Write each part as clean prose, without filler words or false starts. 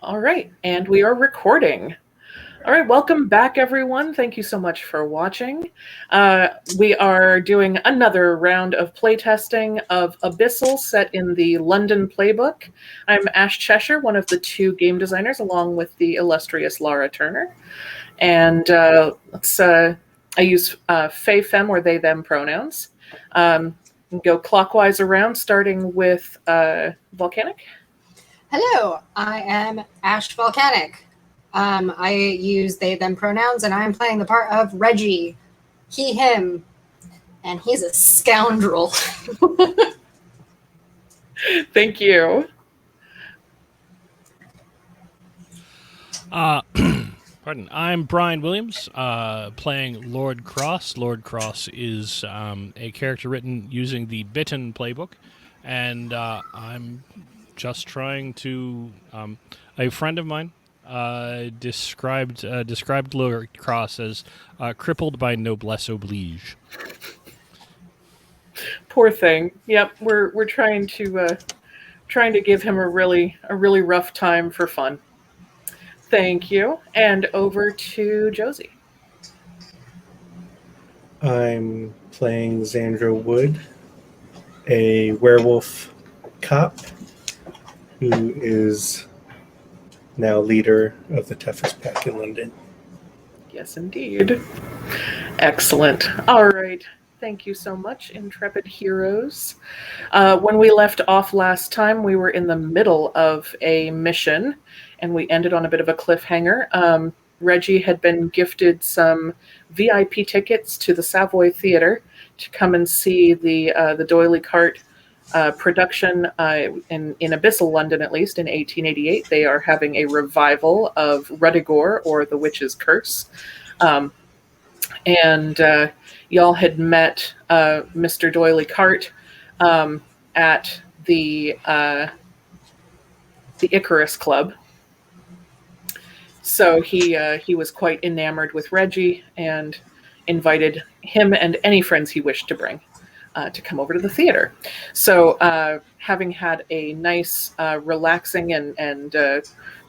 All right, and we are recording. All right, welcome back, everyone. Thank you so much for watching. We are doing another round of playtesting of Abyssal set in the London playbook. I'm Ash Cheshire, one of the two game designers, along with the illustrious Laura Turner. And I use Fey, Fem, or they, them pronouns. Go clockwise around, starting with Volcanic. Hello, I am Ash Volcanic. I use they, them pronouns, and I'm playing the part of Reggie. He, him. And he's a scoundrel. Thank you. Pardon. I'm Brian Williams, playing Lord Cross. Lord Cross is a character written using the Bitten playbook, and I'm just trying to. A friend of mine described Lord Cross as crippled by noblesse oblige. Poor thing. Yep, we're trying to give him a really rough time for fun. Thank you. And over to Josie. I'm playing Xandra Wood, a werewolf cop who is now leader of the toughest pack in London. Yes, indeed. Excellent. All right. Thank you so much, intrepid heroes. When we left off last time, we were in the middle of a mission, and we ended on a bit of a cliffhanger. Reggie had been gifted some VIP tickets to the Savoy Theatre to come and see the Doily Cart production in Abyssal, London, at least, in 1888. They are having a revival of Rudigore, or The Witch's Curse. And y'all had met Mr. Doily Cart at the Icarus Club. So he was quite enamored with Reggie and invited him and any friends he wished to bring to come over to the theater. So having had a nice, relaxing and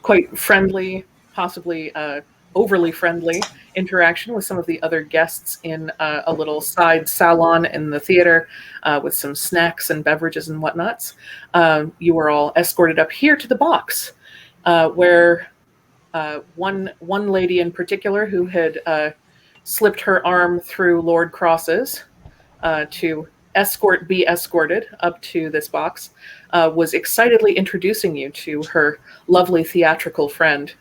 quite friendly, possibly overly friendly interaction with some of the other guests in a little side salon in the theater with some snacks and beverages and whatnots, you were all escorted up here to the box where one lady in particular who had slipped her arm through Lord Cross's to be escorted up to this box, was excitedly introducing you to her lovely theatrical friend,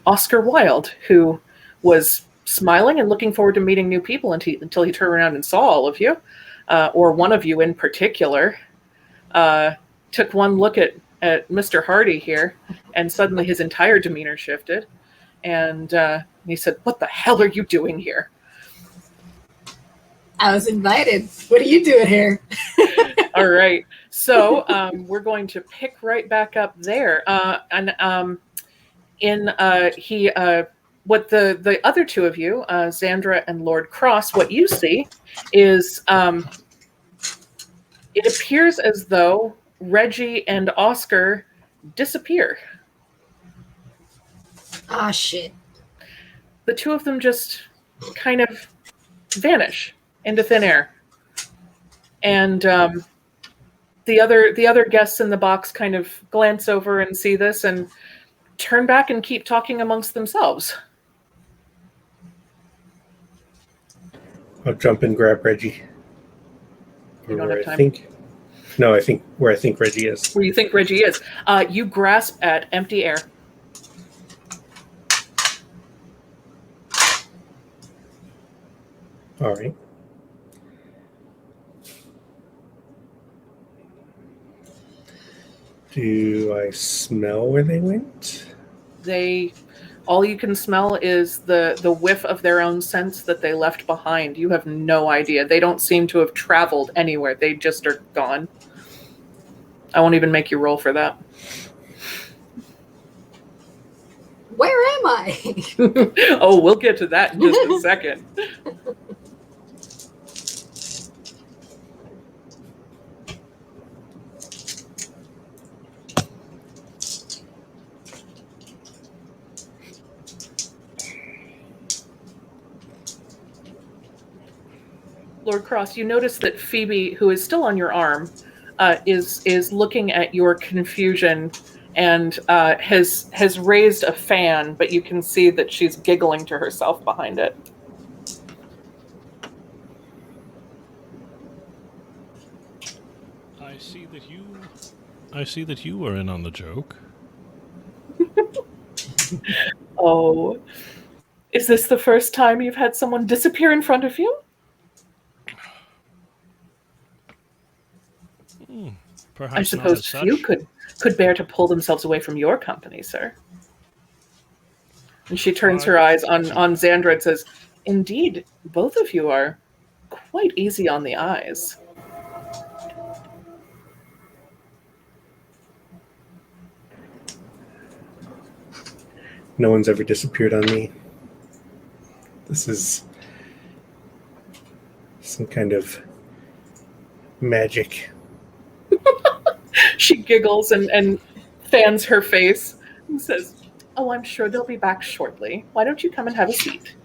Oscar Wilde, who was smiling and looking forward to meeting new people until he turned around and saw all of you, or one of you in particular, took one look at Mr. Hardy here, and suddenly his entire demeanor shifted, and he said, "What the hell are you doing here?" I was invited. What are you doing here? All right. So we're going to pick right back up there. What the other two of you, Xandra and Lord Cross, what you see is it appears as though Reggie and Oscar disappear. Ah, shit. The two of them just kind of vanish into thin air. And the other guests in the box kind of glance over and see this and turn back and keep talking amongst themselves. I'll jump and grab Reggie. You don't have time. I think where I think Reggie is. Where you think Reggie is. You grasp at empty air. All right. Do I smell where they went? All you can smell is the whiff of their own scents that they left behind. You have no idea. They don't seem to have traveled anywhere. They just are gone. I won't even make you roll for that. Where am I? Oh, we'll get to that in just a second. Lord Cross, you notice that Phoebe, who is still on your arm, is looking at your confusion and has raised a fan, but you can see that she's giggling to herself behind it. I see that you were in on the joke. Oh, is this the first time you've had someone disappear in front of you? Perhaps I suppose not as such. few could bear to pull themselves away from your company, sir. And she turns her eyes on Xandra and says, "Indeed, both of you are quite easy on the eyes." No one's ever disappeared on me. This is some kind of magic. She giggles and fans her face and says, "Oh, I'm sure they'll be back shortly. Why don't you come and have a seat?"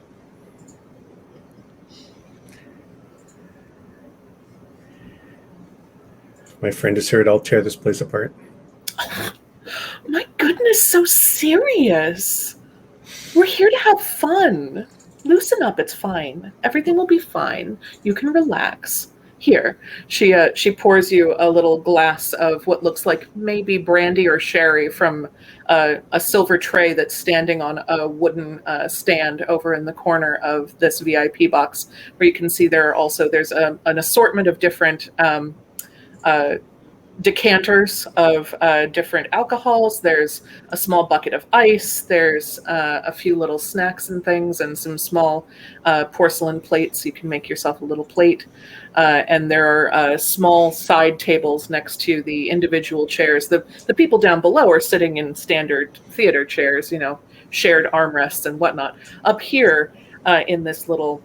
If my friend is hurt, I'll tear this place apart. My goodness, so serious. We're here to have fun. Loosen up, it's fine. Everything will be fine. You can relax. Here, she pours you a little glass of what looks like maybe brandy or sherry from a silver tray that's standing on a wooden stand over in the corner of this VIP box, where you can see there's an assortment of different decanters of different alcohols. There's a small bucket of ice. There's a few little snacks and things, and some small porcelain plates. You can make yourself a little plate. And there are small side tables next to the individual chairs. The people down below are sitting in standard theater chairs, shared armrests and whatnot. Up here in this little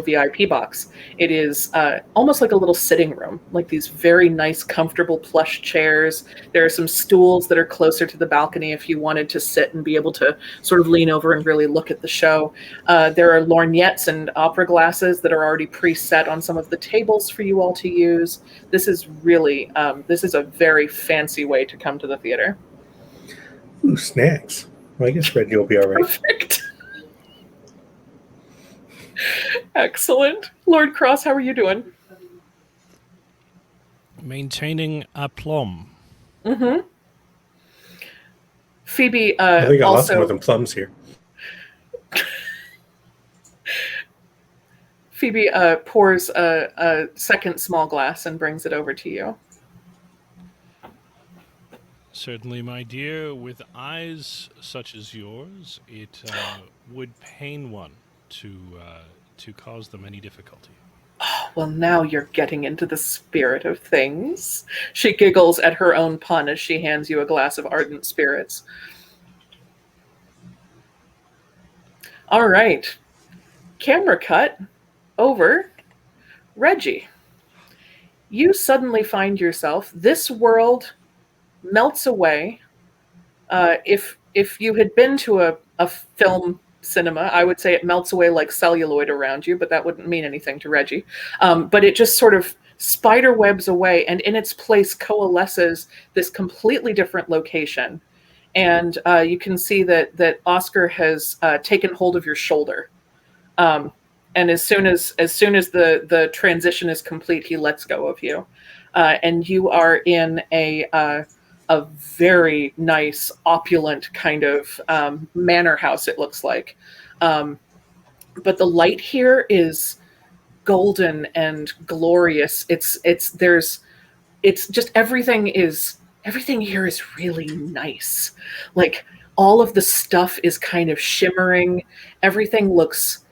VIP box, it is almost like a little sitting room, like these very nice, comfortable plush chairs. There are some stools that are closer to the balcony if you wanted to sit and be able to sort of lean over and really look at the show. There are lorgnettes and opera glasses that are already preset on some of the tables for you all to use. This is really, this is a very fancy way to come to the theater. Ooh, snacks. Well, I guess Reggie will be all right. Perfect. Excellent. Lord Cross, how are you doing? Maintaining aplomb. Mm-hmm. Phoebe I think I lost also... more than plums here. Phoebe pours a second small glass and brings it over to you. Certainly, my dear. With eyes such as yours, it would pain one to cause them any difficulty. Oh, well, now you're getting into the spirit of things. She giggles at her own pun as she hands you a glass of ardent spirits. All right. Camera cut over. Reggie. You suddenly find yourself, this world melts away. If you had been to a film cinema, I would say it melts away like celluloid around you, but that wouldn't mean anything to Reggie. But it just sort of spider webs away, and in its place coalesces this completely different location. And you can see that Oscar has taken hold of your shoulder. And as soon as the transition is complete, he lets go of you. And you are in a very nice, opulent kind of manor house, it looks like. But the light here is golden and glorious. It's just everything here is really nice. Like all of the stuff is kind of shimmering. Everything looks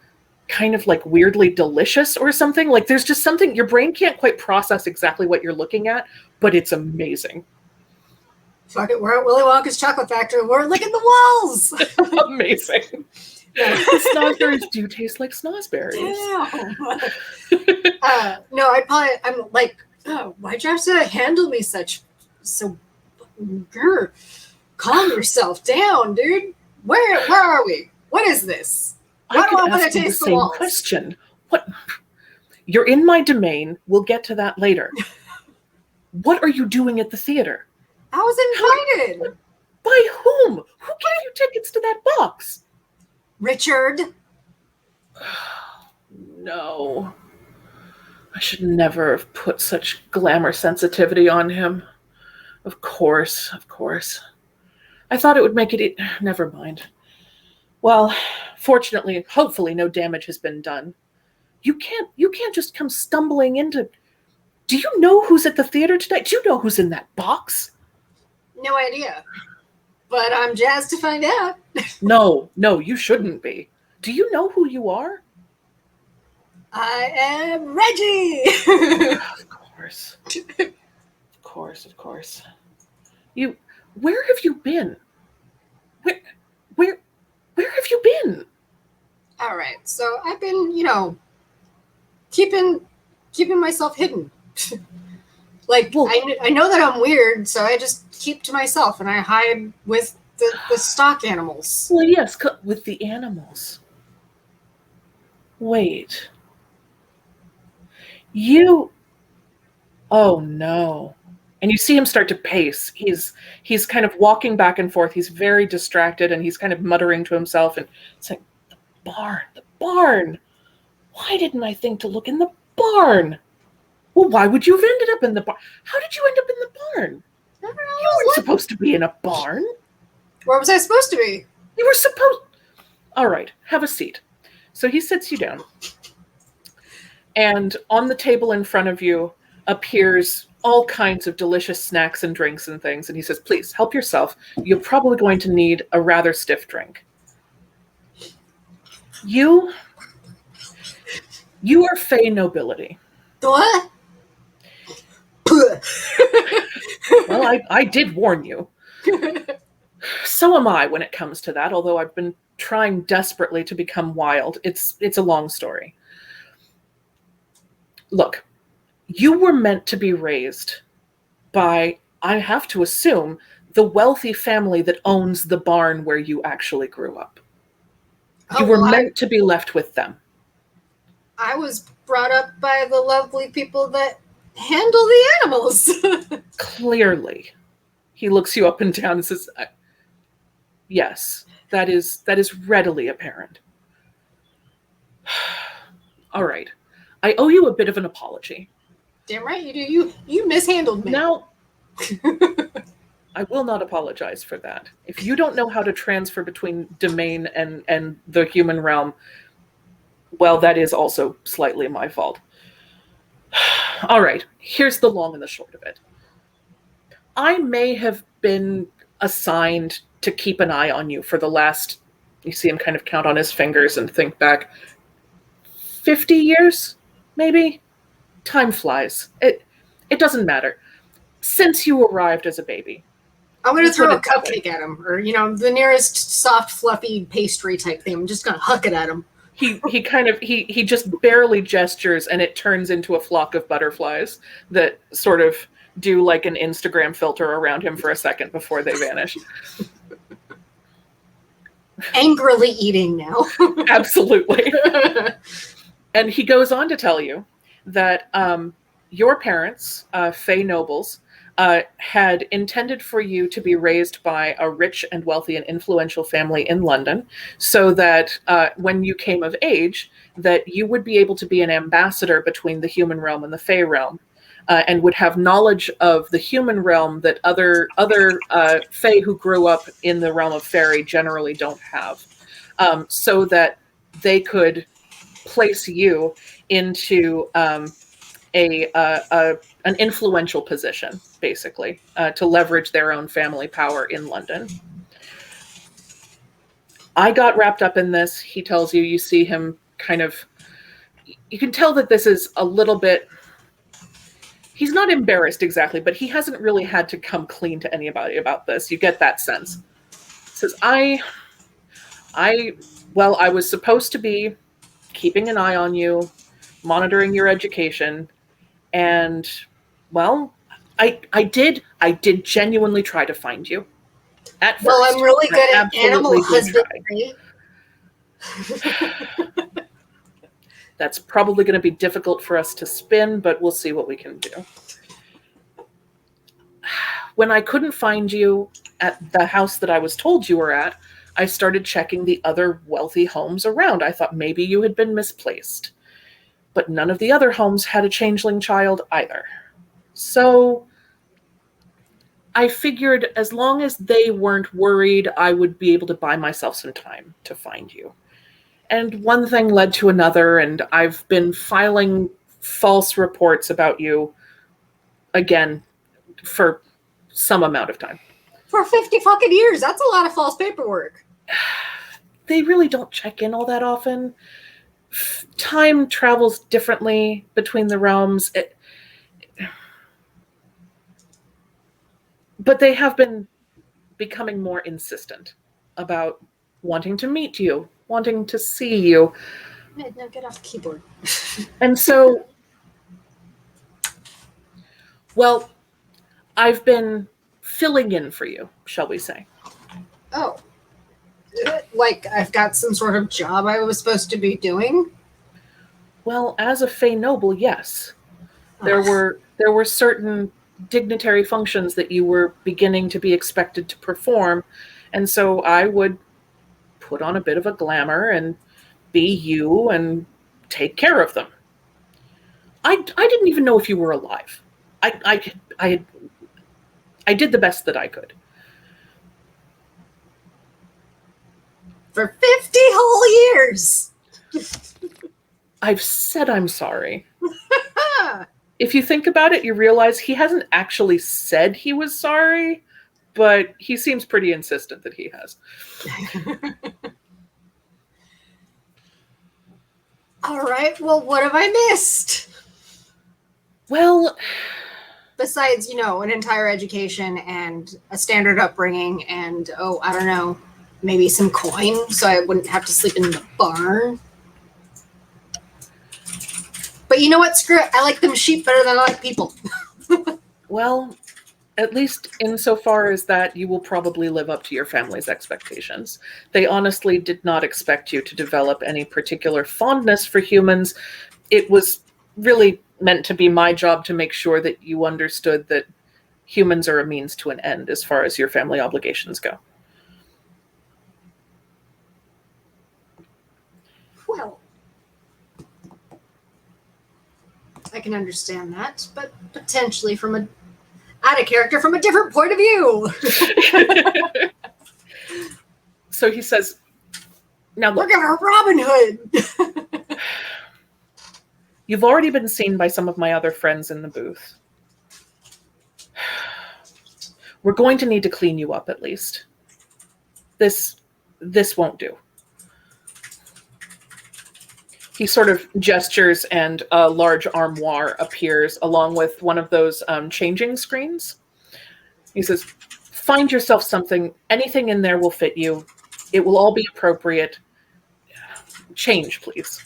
kind of like weirdly delicious or something. Like there's just something your brain can't quite process exactly what you're looking at, but it's amazing. Fuck it, we're at Willy Wonka's chocolate factory. We're licking the walls. Amazing. Yeah. The snozberries do taste like snozberries. No, I'm like, oh, why'd you have to handle me so calm yourself down, dude. Where are we? What is this? Why do I want to taste the walls? Question. You're in my domain. We'll get to that later. What are you doing at the theater? I was invited. By whom? Who gave you tickets to that box? Richard. No. I should never have put such glamour sensitivity on him. Of course. I thought it would make it... Never mind. Well, fortunately, hopefully no damage has been done. You can't just come stumbling into... Do you know who's at the theater tonight? Do you know who's in that box? No idea. But I'm jazzed to find out. No, you shouldn't be. Do you know who you are? I am Reggie! Of course. Where have you been? Where have you been? All right, so I've been, keeping myself hidden. I know that I'm weird, so I just keep to myself and I hide with the stock animals. Well, yes, with the animals. Wait. Oh no. And you see him start to pace. He's kind of walking back and forth. He's very distracted and he's kind of muttering to himself and saying, the barn. Why didn't I think to look in the barn? Well, why would you have ended up in the barn? How did you end up in the barn? I don't know. You weren't supposed to be in a barn. Where was I supposed to be? You were supposed... All right, have a seat. So he sits you down. And on the table in front of you appears all kinds of delicious snacks and drinks and things. And he says, please, help yourself. You're probably going to need a rather stiff drink. You are Fey nobility. What? Well, I did warn you. So am I when it comes to that, although I've been trying desperately to become wild. It's a long story. Look, you were meant to be raised by, I have to assume, the wealthy family that owns the barn where you actually grew up. You were meant to be left with them. I was brought up by the lovely people that handle the animals. Clearly. He looks you up and down and says, yes, that is readily apparent. All right. I owe you a bit of an apology. Damn right you do. You mishandled me. Now, I will not apologize for that. If you don't know how to transfer between domain and the human realm, well, that is also slightly my fault. All right, here's the long and the short of it. I may have been assigned to keep an eye on you for the last, you see him kind of count on his fingers and think back, 50 years, maybe? Time flies. It doesn't matter. Since you arrived as a baby. I'm going to throw a cupcake at him, or, the nearest soft, fluffy pastry type thing. I'm just going to huck it at him. He just barely gestures and it turns into a flock of butterflies that sort of do like an Instagram filter around him for a second before they vanish. Angrily eating now. Absolutely. And he goes on to tell you that your parents, Fey nobles, had intended for you to be raised by a rich and wealthy and influential family in London, so that when you came of age, that you would be able to be an ambassador between the human realm and the Fey realm, and would have knowledge of the human realm that other Fey who grew up in the realm of fairy generally don't have, so that they could place you into an influential position, basically, to leverage their own family power in London. I got wrapped up in this. He tells you, you see him kind of, you can tell that this is a little bit, he's not embarrassed exactly, but he hasn't really had to come clean to anybody about this. You get that sense. He says, I was supposed to be keeping an eye on you, monitoring your education, and, well, I did genuinely try to find you. At first. Well, I'm really good at animal husbandry. That's probably going to be difficult for us to spin, but we'll see what we can do. When I couldn't find you at the house that I was told you were at, I started checking the other wealthy homes around. I thought maybe you had been misplaced. But none of the other homes had a changeling child either. So I figured as long as they weren't worried, I would be able to buy myself some time to find you. And one thing led to another, and I've been filing false reports about you again for some amount of time. For 50 fucking years. That's a lot of false paperwork. They really don't check in all that often. Time travels differently between the realms. But they have been becoming more insistent about wanting to meet you, wanting to see you. No, get off the keyboard. And so, well, I've been filling in for you, shall we say. Oh. Like I've got some sort of job I was supposed to be doing? Well, as a Fey noble, yes. There were certain dignitary functions that you were beginning to be expected to perform, and so I would put on a bit of a glamour and be you and take care of them. I didn't even know if you were alive. I did the best that I could. For 50 whole years! I've said I'm sorry. If you think about it, you realize he hasn't actually said he was sorry, but he seems pretty insistent that he has. All right, well, what have I missed? Well, besides, an entire education and a standard upbringing and, I don't know, maybe some coin so I wouldn't have to sleep in the barn. But you know what? Screw it. I like them sheep better than I like people. Well, at least insofar as that, you will probably live up to your family's expectations. They honestly did not expect you to develop any particular fondness for humans. It was really meant to be my job to make sure that you understood that humans are a means to an end as far as your family obligations go. Well, I can understand that, but potentially out of character from a different point of view. So he says, now look. Look at her Robin Hood. You've already been seen by some of my other friends in the booth. We're going to need to clean you up at least. This won't do. He sort of gestures and a large armoire appears along with one of those changing screens. He says, find yourself something. Anything in there will fit you. It will all be appropriate. Change, please.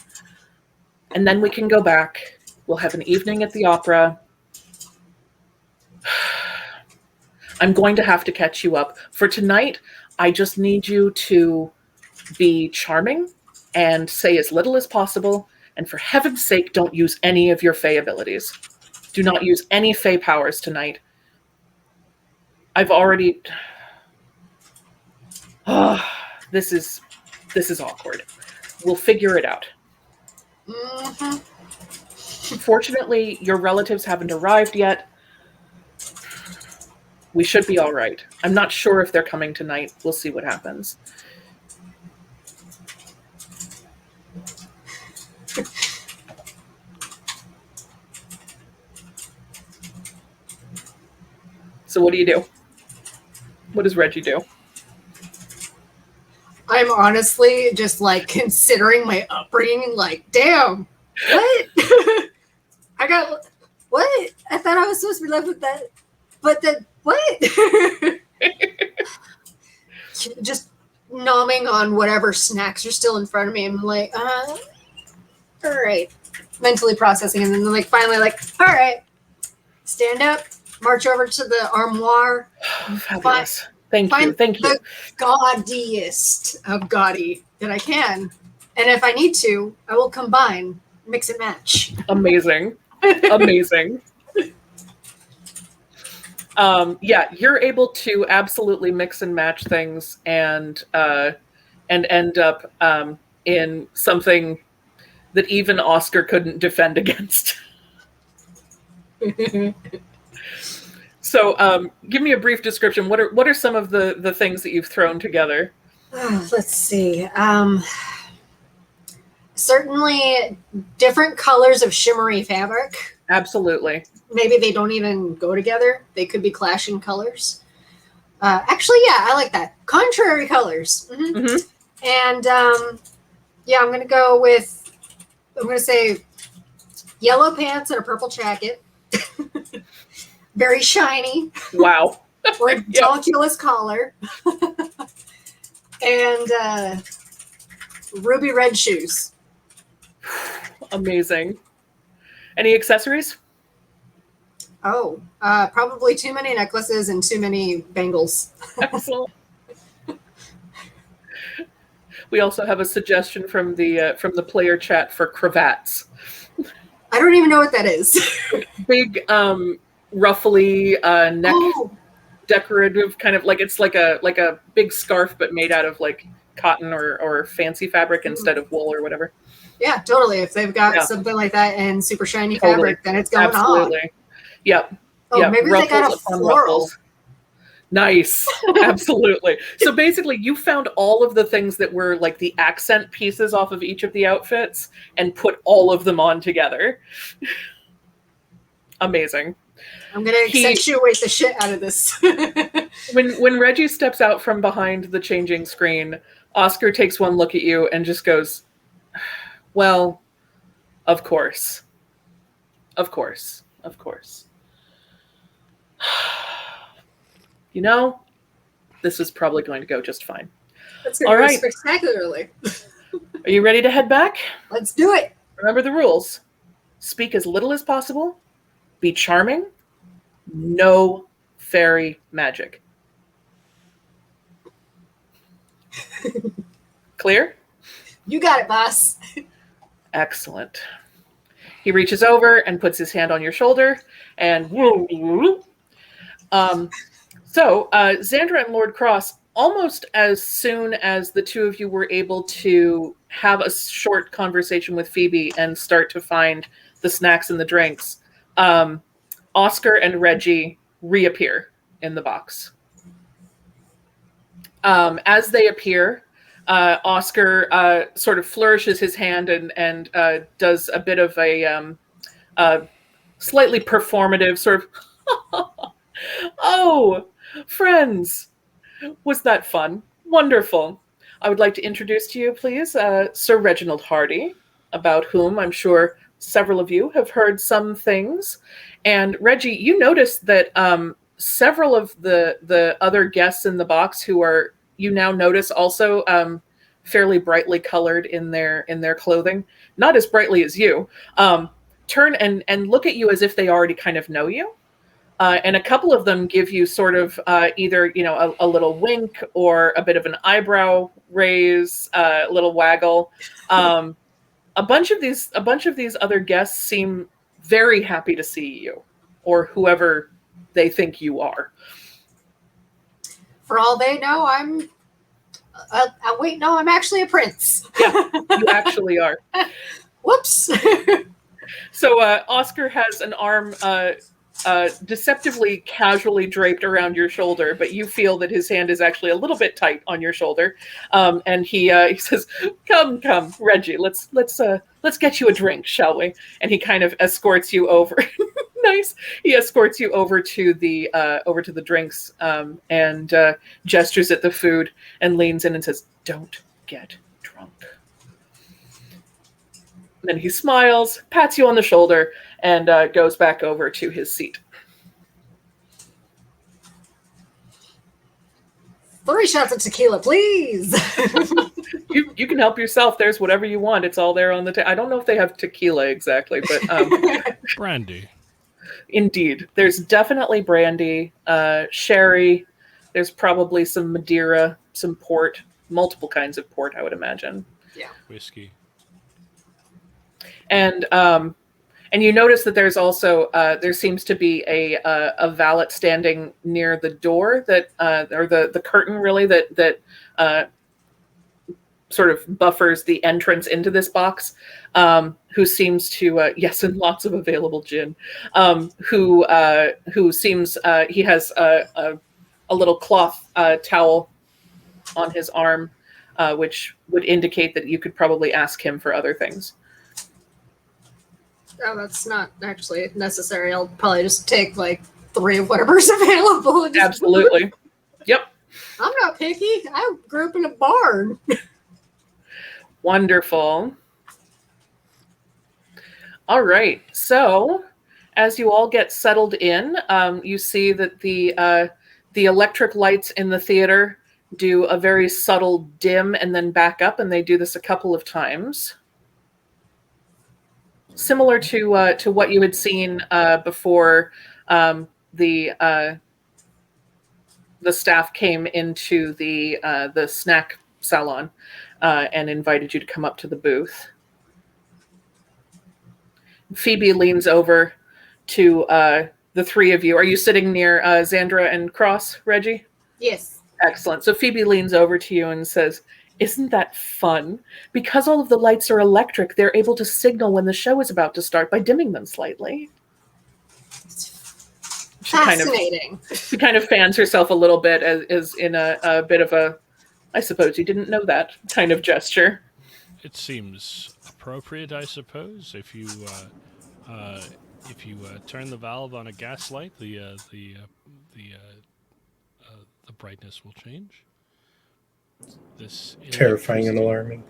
And then we can go back. We'll have an evening at the opera. I'm going to have to catch you up. For tonight, I just need you to be charming and say as little as possible. And for heaven's sake, don't use any of your Fey abilities. Do not use any Fey powers tonight. I've already... This is awkward. We'll figure it out. Mm-hmm. Fortunately, your relatives haven't arrived yet. We should be all right. I'm not sure if they're coming tonight. We'll see what happens. So what do you do? What does Reggie do? I'm honestly just considering my upbringing, damn, what? What? I thought I was supposed to be left with that, but then what? Just nomming on whatever snacks are still in front of me. I'm like, all right. Mentally processing, and then finally all right. Stand up, march over to the armoire. Fabulous. Thank you. The gaudiest of gaudy that I can. And if I need to, I will combine mix and match. Amazing. Amazing. Yeah, you're able to absolutely mix and match things and end up in something that even Oscar couldn't defend against. So, give me a brief description. What are some of the things that you've thrown together? Let's see. Certainly different colors of shimmery fabric. Absolutely. Maybe they don't even go together. They could be clashing colors. Actually, yeah, I like that. Contrary colors. Mm-hmm. Mm-hmm. And yeah, I'm going to say yellow pants and a purple jacket. Very shiny. Wow. Ridiculous collar. And ruby red shoes. Amazing. Any accessories? Oh, probably too many necklaces and too many bangles. Excellent. We also have a suggestion from the player chat for cravats. I don't even know what that is. Big, ruffly neck decorative kind of like it's like a big scarf but made out of like cotton or fancy fabric instead of wool or whatever. Yeah, totally. If they've got something like that in super shiny fabric, then it's going Absolutely. on. Yep. Oh, yep. maybe Ruffles they got a floral. Ruffles. Nice. Absolutely. So basically you found all of the things that were like the accent pieces off of each of the outfits and put all of them on together. Amazing. I'm going to accentuate the shit out of this. When Reggie steps out from behind the changing screen, Oscar takes one look at you and just goes, well, of course. Of course. Of course. You know, this is probably going to go just fine. That's going to go spectacularly. Are you ready to head back? Let's do it. Remember the rules. Speak as little as possible. Be charming. No fairy magic. Clear? You got it, boss. Excellent. He reaches over and puts his hand on your shoulder and so Xandra and Lord Cross, almost as soon as the two of you were able to have a short conversation with Phoebe and start to find the snacks and the drinks, Oscar and Reggie reappear in the box. As they appear, Oscar sort of flourishes his hand and does a bit of a slightly performative sort of, oh, friends, was that fun? Wonderful. I would like to introduce to you, please, Sir Reginald Hardy, about whom I'm sure several of you have heard some things. And Reggie, you noticed that several of the other guests in the box who are, you now notice also fairly brightly colored in their clothing, not as brightly as you, turn and look at you as if they already kind of know you. And a couple of them give you sort of either, a little wink or a bit of an eyebrow raise, a little waggle. A bunch of these other guests seem very happy to see you, or whoever they think you are. For all they know, I'm actually a prince. Yeah, you actually are. Whoops. So Oscar has an arm deceptively casually draped around your shoulder, but you feel that his hand is actually a little bit tight on your shoulder. And he says, "Come, Reggie, let's get you a drink, shall we?" And he kind of escorts you over. Nice. He escorts you over to the drinks and gestures at the food and leans in and says, "Don't get drunk." Then he smiles, pats you on the shoulder, and goes back over to his seat. 3 shots of tequila, please. You can help yourself. There's whatever you want. It's all there on the table. I don't know if they have tequila exactly, but Brandy. Indeed. There's definitely brandy, sherry. There's probably some Madeira, some port, multiple kinds of port, I would imagine. Yeah. Whiskey. And you notice that there's also there seems to be a valet standing near the door that or the curtain really that sort of buffers the entrance into this box, who seems to yes, and lots of available gin, who seems he has a little cloth towel on his arm, which would indicate that you could probably ask him for other things. Oh, that's not actually necessary. I'll probably just take like 3 of whatever's available. And just, Absolutely. Yep. I'm not picky. I grew up in a barn. Wonderful. All right. So, as you all get settled in, you see that the electric lights in the theater do a very subtle dim and then back up, and they do this a couple of times, similar to what you had seen before the staff came into the snack salon and invited you to come up to the booth. Phoebe leans over to the 3 of you. Are you sitting near Xandra and Cross, Reggie? Yes. Excellent. So Phoebe leans over to you and says, "Isn't that fun? Because all of the lights are electric, they're able to signal when the show is about to start by dimming them slightly." Fascinating. She kind of fans herself a little bit as in a bit of a, I suppose you didn't know that kind of gesture. It seems appropriate, I suppose. If you turn the valve on a gas light, the brightness will change. This Terrifying and alarming.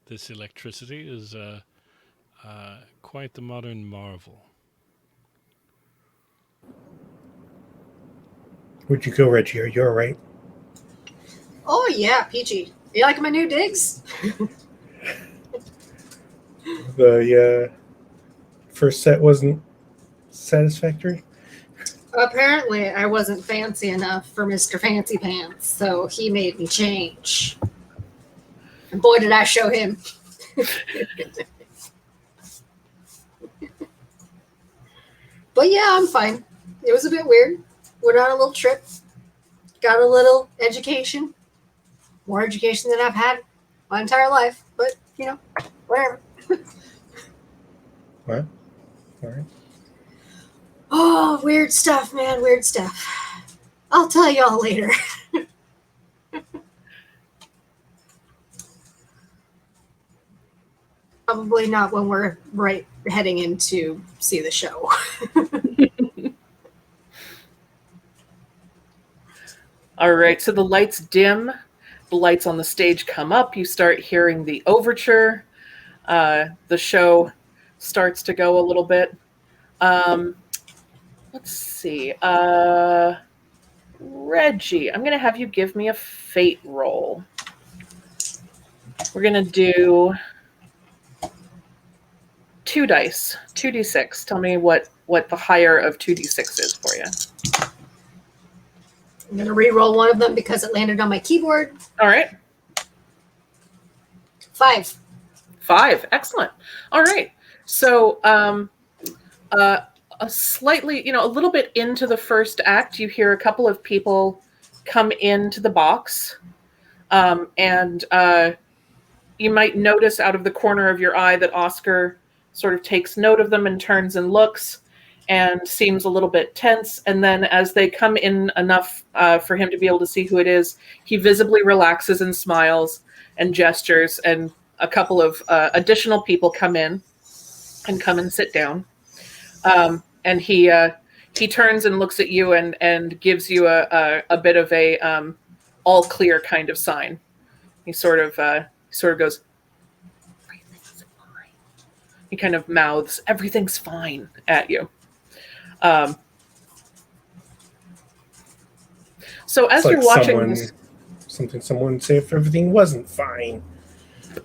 This electricity is quite the modern marvel. Where'd you go, Reggie? Are you all right? Oh, yeah, peachy. You like my new digs? The first set wasn't satisfactory? Apparently, I wasn't fancy enough for Mr. Fancy Pants, so he made me change. And boy, did I show him. But yeah, I'm fine. It was a bit weird. Went on a little trip. Got a little education. More education than I've had my entire life. But, you know, whatever. What? All right. Oh, weird stuff, man. Weird stuff. I'll tell y'all later. Probably not when we're right heading in to see the show. All right, so the lights dim, the lights on the stage come up, you start hearing the overture, the show starts to go a little bit. Let's see. Reggie, I'm going to have you give me a fate roll. We're going to do 2 dice, 2d6. Tell me what the higher of 2d6 is for you. I'm going to re-roll one of them because it landed on my keyboard. All right. 5. 5. Excellent. All right. So a slightly, a little bit into the first act, you hear a couple of people come into the box. And you might notice out of the corner of your eye that Oscar sort of takes note of them and turns and looks and seems a little bit tense. And then as they come in enough for him to be able to see who it is, he visibly relaxes and smiles and gestures, and a couple of additional people come in and come and sit down. And he turns and looks at you and gives you a bit of a all clear kind of sign. He sort of goes, "Everything's fine." He kind of mouths, "Everything's fine," at you. So as It's you're like watching this, someone would say if everything wasn't fine.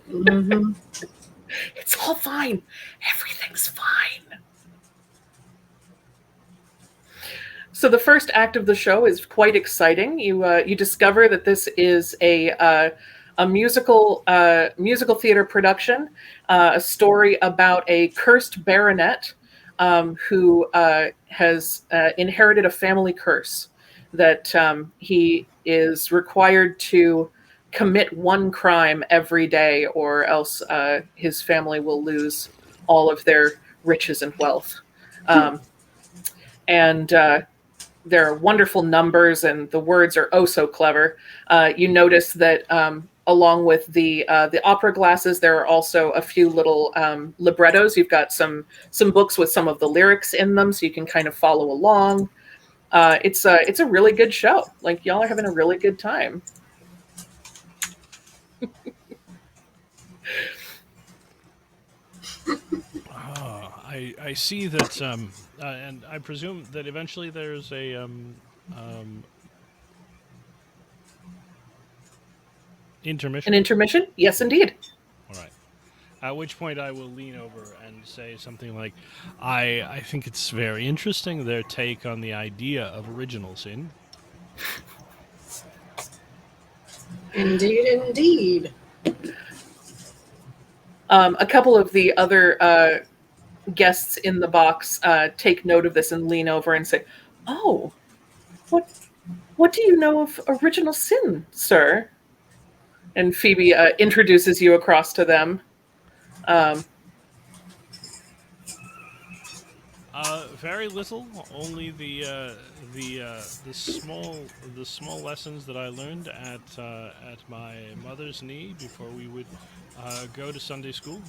Mm-hmm. it's all fine. Everything's fine. So the first act of the show is quite exciting. You discover that this is a a musical theater production, a story about a cursed baronet who has inherited a family curse that he is required to commit one crime every day, or else his family will lose all of their riches and wealth. And there are wonderful numbers, and the words are oh so clever. You notice that along with the opera glasses, there are also a few little librettos. You've got some books with some of the lyrics in them, so you can kind of follow along. It's a really good show. Like, y'all are having a really good time. I see that, and I presume that eventually there's a intermission. An intermission? Yes, indeed. All right. At which point I will lean over and say something like, I think it's very interesting, their take on the idea of original sin. Indeed, indeed. A couple of the other guests in the box take note of this and lean over and say, "Oh, what do you know of original sin, sir?" And Phoebe introduces you across to them. Very little. Only the small lessons that I learned at my mother's knee before we would go to Sunday school.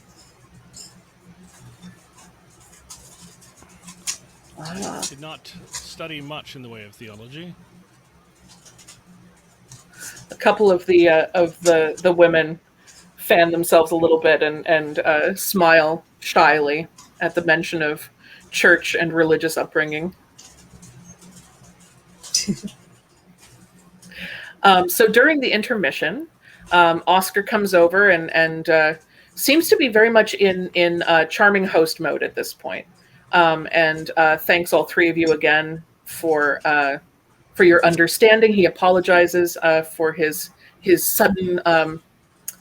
Did not study much in the way of theology. A couple of the women fan themselves a little bit and smile shyly at the mention of church and religious upbringing. So during the intermission, Oscar comes over and seems to be very much in charming host mode at this point, and thanks all three of you again for your understanding. He apologizes for his sudden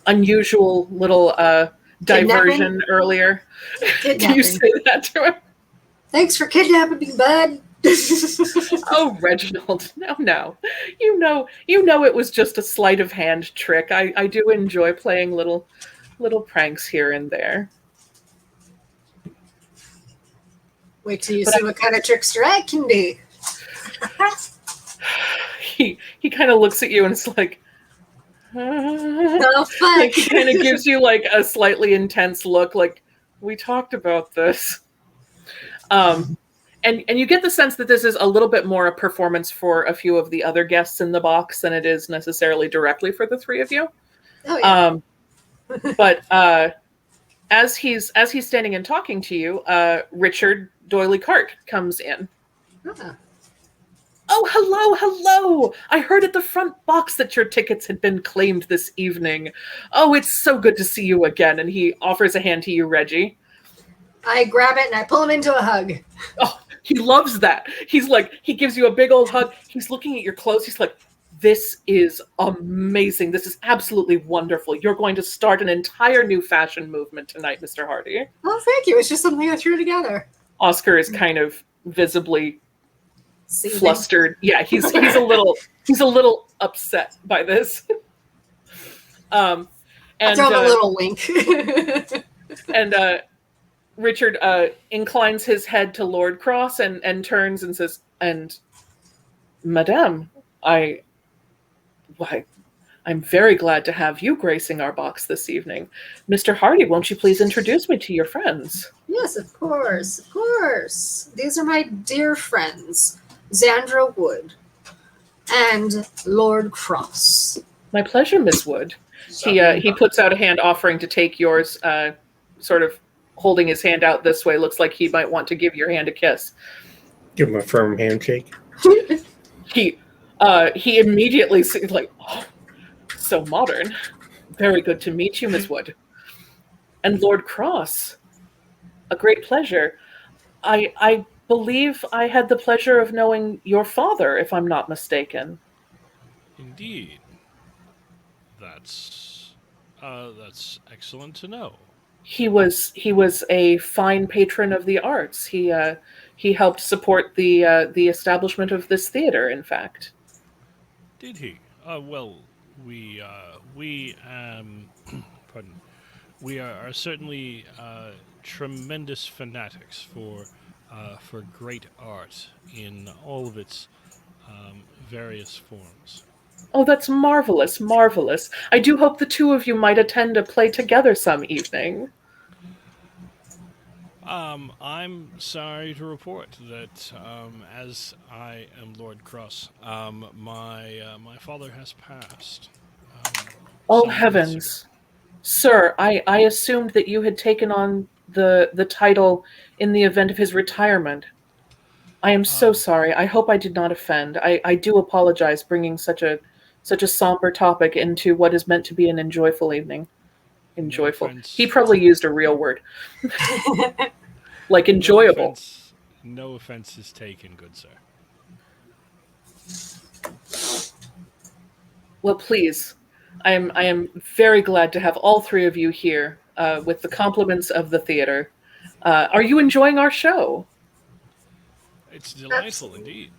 unusual little diversion earlier. Can you say that to him? Thanks for kidnapping me, bud. Oh, Reginald, no. You know it was just a sleight of hand trick. I do enjoy playing little pranks here and there. Wait till you see what kind of trickster I can be. He kind of looks at you and it's like, oh, fuck. Like, he kind of gives you like a slightly intense look, like, we talked about this. And you get the sense that this is a little bit more a performance for a few of the other guests in the box than it is necessarily directly for the three of you. Oh, yeah. But as he's standing and talking to you, Richard Doyley Cart comes in. Uh-huh. Oh, hello. I heard at the front box that your tickets had been claimed this evening. Oh, it's so good to see you again. And he offers a hand to you, Reggie. I grab it and I pull him into a hug. Oh, he loves that. He's like, he gives you a big old hug. He's looking at your clothes. He's like, this is amazing. This is absolutely wonderful. You're going to start an entire new fashion movement tonight, Mr. Hardy. Oh, thank you. It's just something I threw together. Oscar is kind of visibly seething. Flustered. Yeah, he's a little upset by this. And I throw him a little wink. And Richard inclines his head to Lord Cross and turns and says, "And Madame, I'm very glad to have you gracing our box this evening. Mr. Hardy, won't you please introduce me to your friends?" Yes, of course, of course. These are my dear friends, Xandra Wood and Lord Cross. My pleasure, Miss Wood. He puts out a hand offering to take yours, sort of holding his hand out this way. Looks like he might want to give your hand a kiss. Give him a firm handshake. He immediately seems like, oh, so modern. Very good to meet you, Miss Wood. And Lord Cross, a great pleasure. I believe I had the pleasure of knowing your father, if I'm not mistaken. Indeed. That's That's excellent to know. He was a fine patron of the arts. He helped support the establishment of this theater. In fact, Did he? Well, we pardon. We are certainly tremendous fanatics for great art in all of its various forms. oh, that's marvelous, marvelous. I do hope the two of you might attend a play together some evening. I'm sorry to report that as I am Lord Cross, my father has passed. Oh Some months ago. heavens, sir! I assumed that you had taken on the title in the event of his retirement. I am so Um, sorry. I hope I did not offend. I do apologize bringing such a somber topic into what is meant to be an enjoyable evening. no Enjoyable. He offense. probably used a real word, like No enjoyable. offense. No offense is taken, good sir. Well, please, I am very glad to have all three of you here with the compliments of the theater. Are you enjoying our show? It's delightful Absolutely. indeed.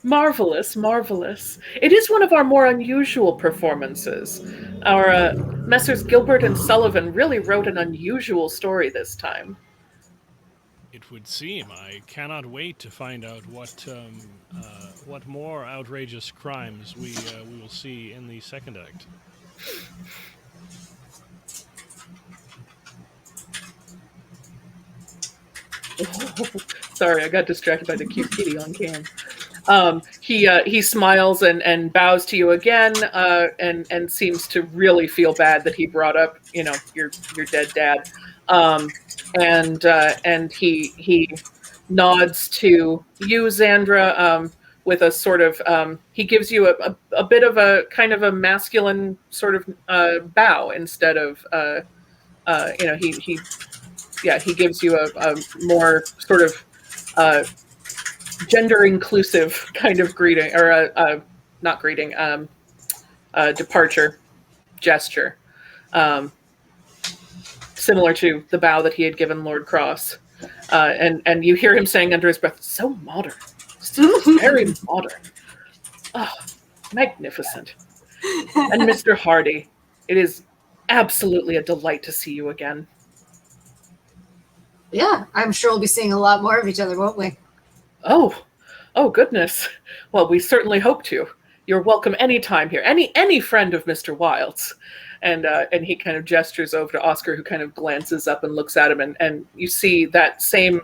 Marvelous, marvelous. It is one of our more unusual performances. Our Messrs. Gilbert and Sullivan really wrote an unusual story this time. It would seem. I cannot wait to find out what more outrageous crimes we will see in the second act. Sorry, I got distracted by the cute kitty on cam. He smiles and bows to you again, and seems to really feel bad that he brought up, your dead dad. And he nods to you, Xandra, with a sort of he gives you a bit of a kind of a masculine sort of bow instead of he gives you a more sort of uh, gender inclusive kind of greeting, or not greeting, departure gesture, um, similar to the bow that he had given Lord Cross. And you hear him saying under his breath, "So modern, so very modern, oh, magnificent." And Mr. Hardy, it is absolutely a delight to see you again. Yeah, I'm sure we'll be seeing a lot more of each other, won't we? Oh goodness. Well, we certainly hope to. You're welcome anytime here. Any friend of Mr. Wilde's. And he kind of gestures over to Oscar, who kind of glances up and looks at him, and you see the same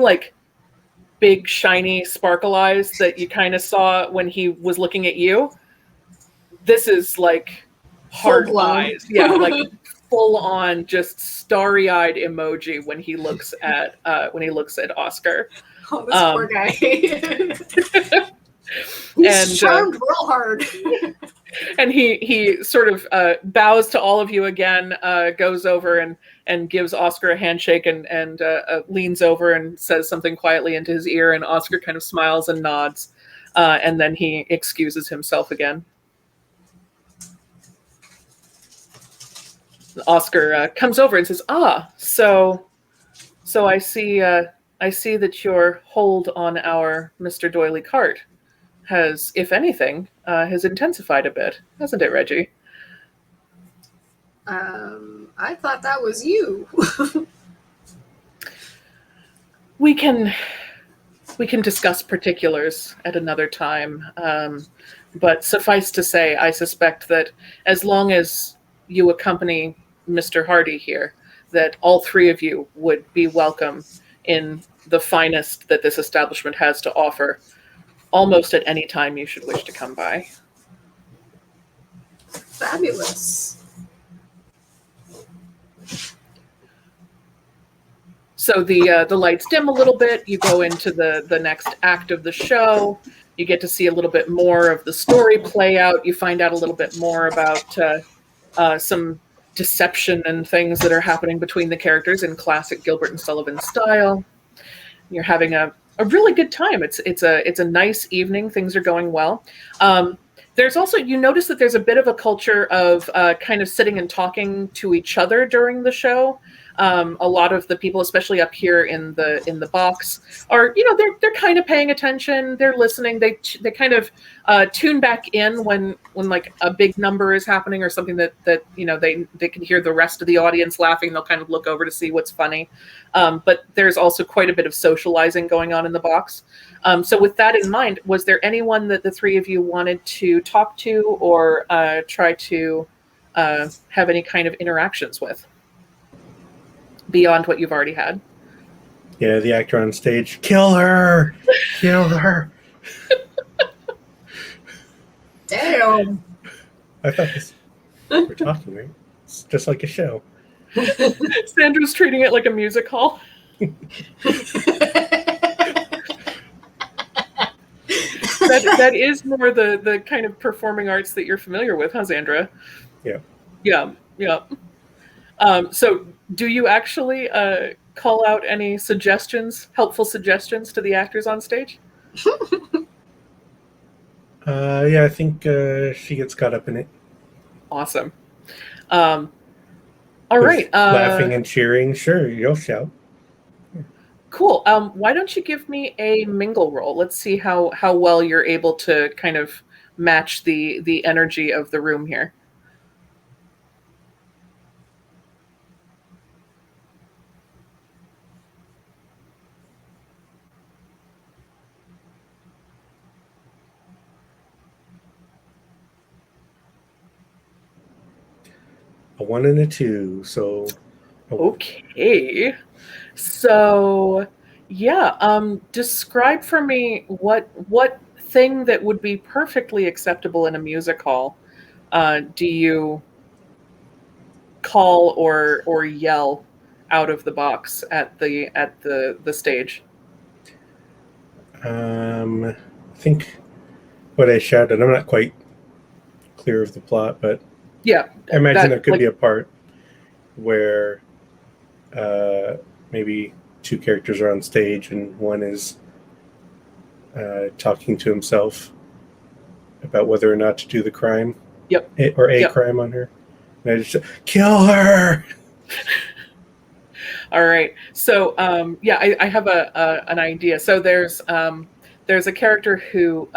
like big shiny sparkle eyes that you kind of saw when he was looking at you. This is like Full hard blown. eyes. Yeah, like full on just starry-eyed emoji when he looks at Oscar. Oh, this poor guy. And He's charmed real hard. and he sort of bows to all of you again, goes over and gives Oscar a handshake, and leans over and says something quietly into his ear, and Oscar kind of smiles and nods, and then he excuses himself again. Oscar comes over and says, so I see that your hold on our Mr. Doily Cart has, if anything, has intensified a bit, hasn't it, Reggie? I thought that was you. We can discuss particulars at another time, but suffice to say, I suspect that as long as you accompany Mr. Hardy here, that all three of you would be welcome in the finest that this establishment has to offer, almost at any time you should wish to come by. Fabulous. So the lights dim a little bit. You go into the next act of the show. You get to see a little bit more of the story play out. You find out a little bit more about some deception and things that are happening between the characters in classic Gilbert and Sullivan style. You're having a really good time. It's a nice evening. Things are going well. There's also, you notice that there's a bit of a culture of kind of sitting and talking to each other during the show. A lot of the people, especially up here in the box, are, they're kind of paying attention. They're listening. They kind of tune back in when like a big number is happening or something that they can hear the rest of the audience laughing. They'll kind of look over to see what's funny. But there's also quite a bit of socializing going on in the box. So with that in mind, was there anyone that the three of you wanted to talk to or try to have any kind of interactions with beyond what you've already had? Yeah, the actor on stage. Kill her! Kill her! Damn. I thought this. We're talking, right? It's just like a show. Sandra's treating it like a music hall. That is more the kind of performing arts that you're familiar with, huh, Sandra? Yeah. Yeah. So do you actually call out any helpful suggestions to the actors on stage? Yeah, I think she gets caught up in it. Awesome. All right. Laughing and cheering. Sure, you'll shout. Cool. Why don't you give me a mingle roll? Let's see how well you're able to kind of match the energy of the room here. A 1 and a 2. So. Okay. So, yeah. Describe for me what thing that would be perfectly acceptable in a music hall do you call or yell out of the box at the stage? I think what I shouted. I'm not quite clear of the plot, but Yeah, I imagine there could like, be a part where maybe two characters are on stage and one is talking to himself about whether or not to do the crime. Yep. Crime on her. And I just kill her. All right. So I have an idea. So there's a character who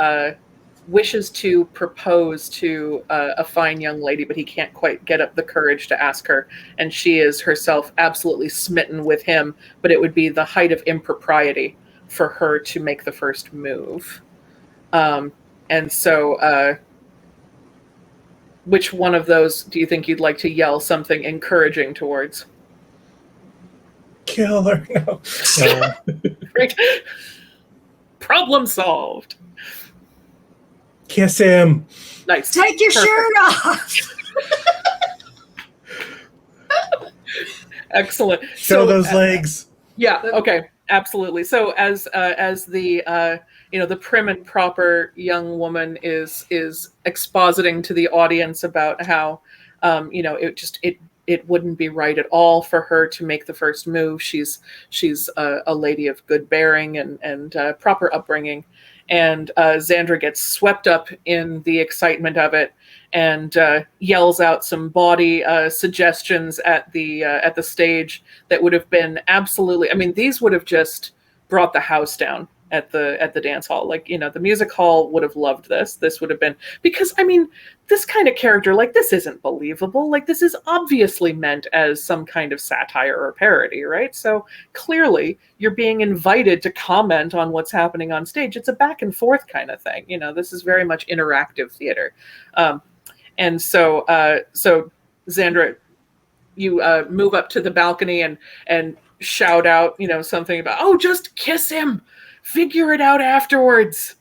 wishes to propose to a fine young lady, but he can't quite get up the courage to ask her, and she is herself absolutely smitten with him, but it would be the height of impropriety for her to make the first move. And so which one of those do you think you'd like to yell something encouraging towards? Kill her. No. Right. Problem solved. Kiss him. Nice. Take your Perfect. shirt off. Excellent. Show those legs. Yeah. Okay. Absolutely. So as the the prim and proper young woman is expositing to the audience about how it wouldn't be right at all for her to make the first move. She's a lady of good bearing and proper upbringing. And Xandra gets swept up in the excitement of it and yells out some body suggestions at the stage that would have been absolutely. I mean, these would have just brought the house down at the dance hall. Like, the music hall would have loved this. This would have been, because I mean, this kind of character, like, this isn't believable. Like, this is obviously meant as some kind of satire or parody, right? So clearly you're being invited to comment on what's happening on stage. It's a back and forth kind of thing. This is very much interactive theater. And so Xandra, you move up to the balcony and shout out, something about, oh, just kiss him. Figure it out afterwards.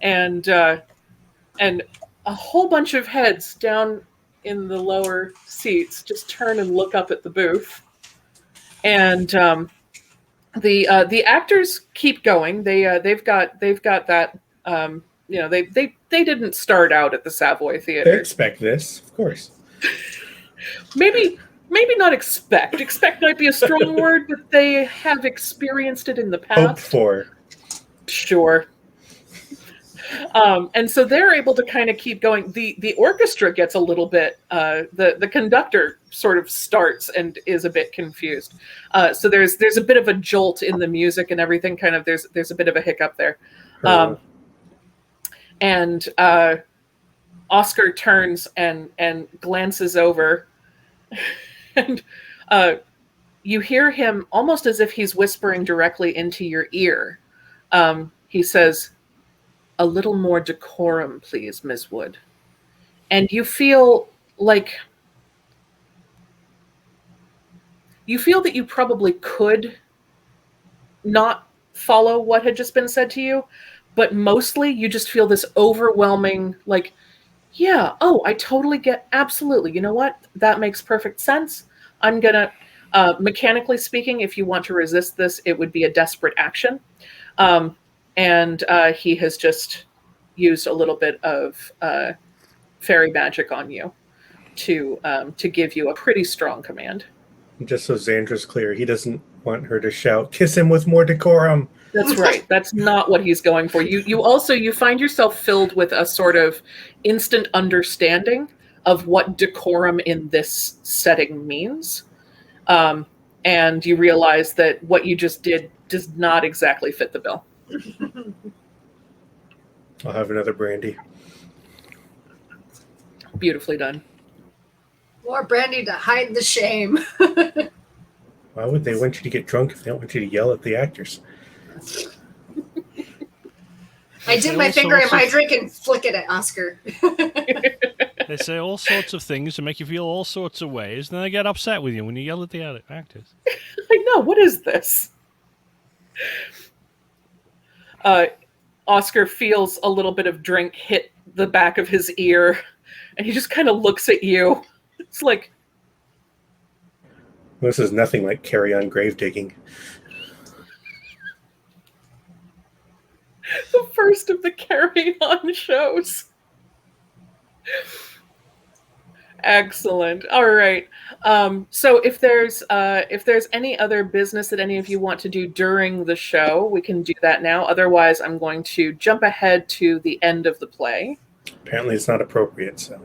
And a whole bunch of heads down in the lower seats just turn and look up at the booth. And the actors keep going. They've got that. They didn't start out at the Savoy Theater. They expect this, of course. Maybe not expect. Expect might be a strong word, but they have experienced it in the past. Hope for. Sure. And so they're able to kind of keep going. The orchestra gets a little bit, the conductor sort of starts and is a bit confused. So there's a bit of a jolt in the music and everything. Kind of there's a bit of a hiccup there. And Oscar turns and glances over, and you hear him almost as if he's whispering directly into your ear. He says, "A little more decorum, please, Ms. Wood." And you feel that you probably could not follow what had just been said to you, but mostly you just feel this overwhelming, like, yeah, oh, I totally get, absolutely. You know what? That makes perfect sense. I'm gonna, mechanically speaking, if you want to resist this, it would be a desperate action. And he has just used a little bit of fairy magic on you to give you a pretty strong command. Just so Xandra's clear, he doesn't want her to shout, "Kiss him with more decorum." That's right. That's not what he's going for. You find yourself filled with a sort of instant understanding of what decorum in this setting means. And you realize that what you just did does not exactly fit the bill. I'll have another brandy. Beautifully done. More brandy to hide the shame. Why would they want you to get drunk if they don't want you to yell at the actors? I dip my finger in my drink and flick it at Oscar. They say all sorts of things to make you feel all sorts of ways, and then they get upset with you when you yell at the actors. I know, what is this? Oscar feels a little bit of drink hit the back of his ear, and he just kind of looks at you. It's like, this is nothing like Carry On Grave Digging. the first of the Carry On shows. Excellent. All right. So if there's any other business that any of you want to do during the show, we can do that now. Otherwise, I'm going to jump ahead to the end of the play. Apparently, it's not appropriate. So,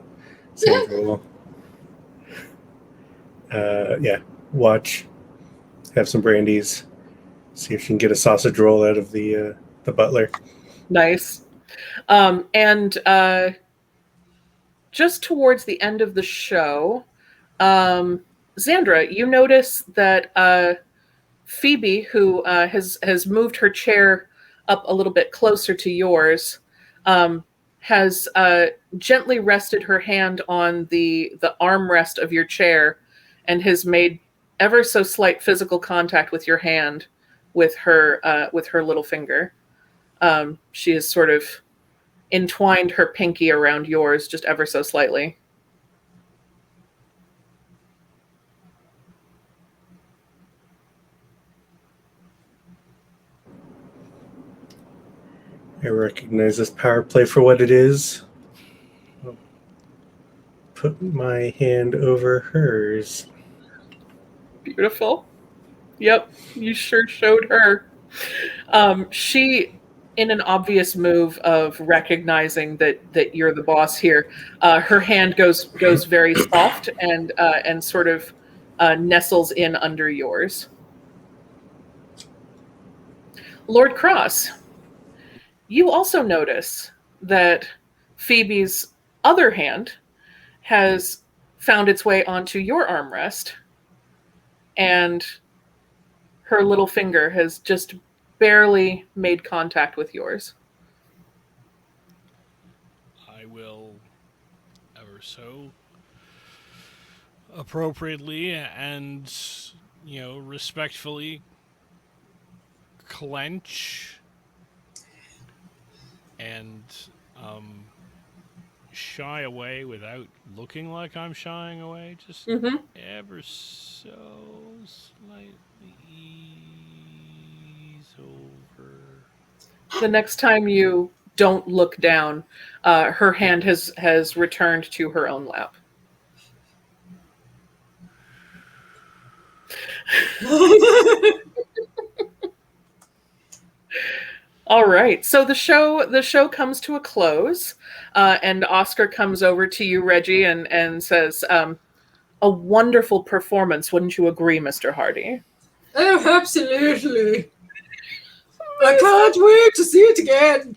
Sandra will, watch, have some brandies, see if she can get a sausage roll out of the butler. Nice. And just towards the end of the show, Xandra, you notice that Phoebe, who has moved her chair up a little bit closer to yours, has gently rested her hand on the armrest of your chair and has made ever so slight physical contact with your hand with her little finger. She has sort of entwined her pinky around yours just ever so slightly. I recognize this power play for what it is. I'll put my hand over hers. Beautiful. Yep, you sure showed her. She, in an obvious move of recognizing that you're the boss here, her hand goes very soft and sort of nestles in under yours. Lord Cross, you also notice that Phoebe's other hand has found its way onto your armrest, and her little finger has just barely made contact with yours. I will ever so appropriately and, respectfully clench and shy away without looking like I'm shying away. Just ever so slightly ease over. The next time you don't look down, her hand has returned to her own lap. All right. So the show comes to a close, and Oscar comes over to you, Reggie, and says, "A wonderful performance, wouldn't you agree, Mr. Hardy?" Oh, absolutely. I can't wait to see it again.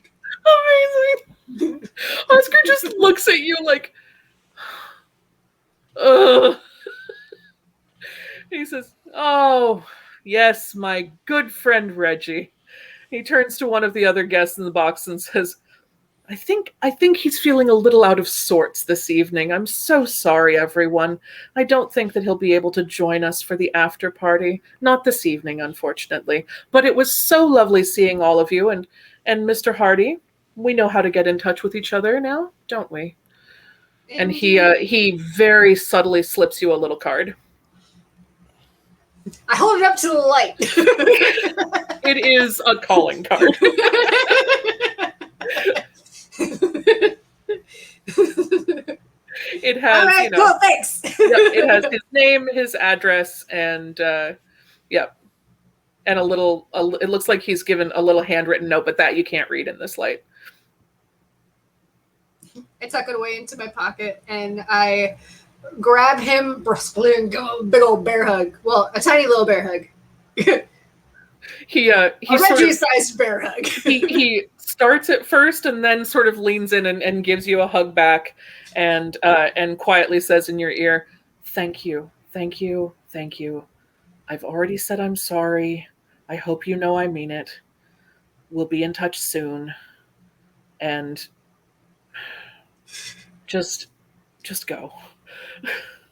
Amazing. Oscar just looks at you like, ugh. He says, "Oh, yes, my good friend Reggie." He turns to one of the other guests in the box and says, I think he's feeling a little out of sorts this evening. I'm so sorry, everyone. I don't think that he'll be able to join us for the after party. Not this evening, unfortunately. But it was so lovely seeing all of you, and Mr. Hardy, we know how to get in touch with each other now, don't we? And he very subtly slips you a little card. I hold it up to the light. It is a calling card. It has, all right, cool, thanks. Yep, it has his name, his address, and yep, and it looks like he's given a little handwritten note, but that you can't read in this light. I tuck it away into my pocket and I grab him brusquely and give him a big old bear hug. Well, a tiny little bear hug. He a Reggie-sized bear hug. he starts at first and then sort of leans in and gives you a hug back, and quietly says in your ear, "Thank you, thank you, thank you. I've already said I'm sorry. I hope you know I mean it. We'll be in touch soon. And just go."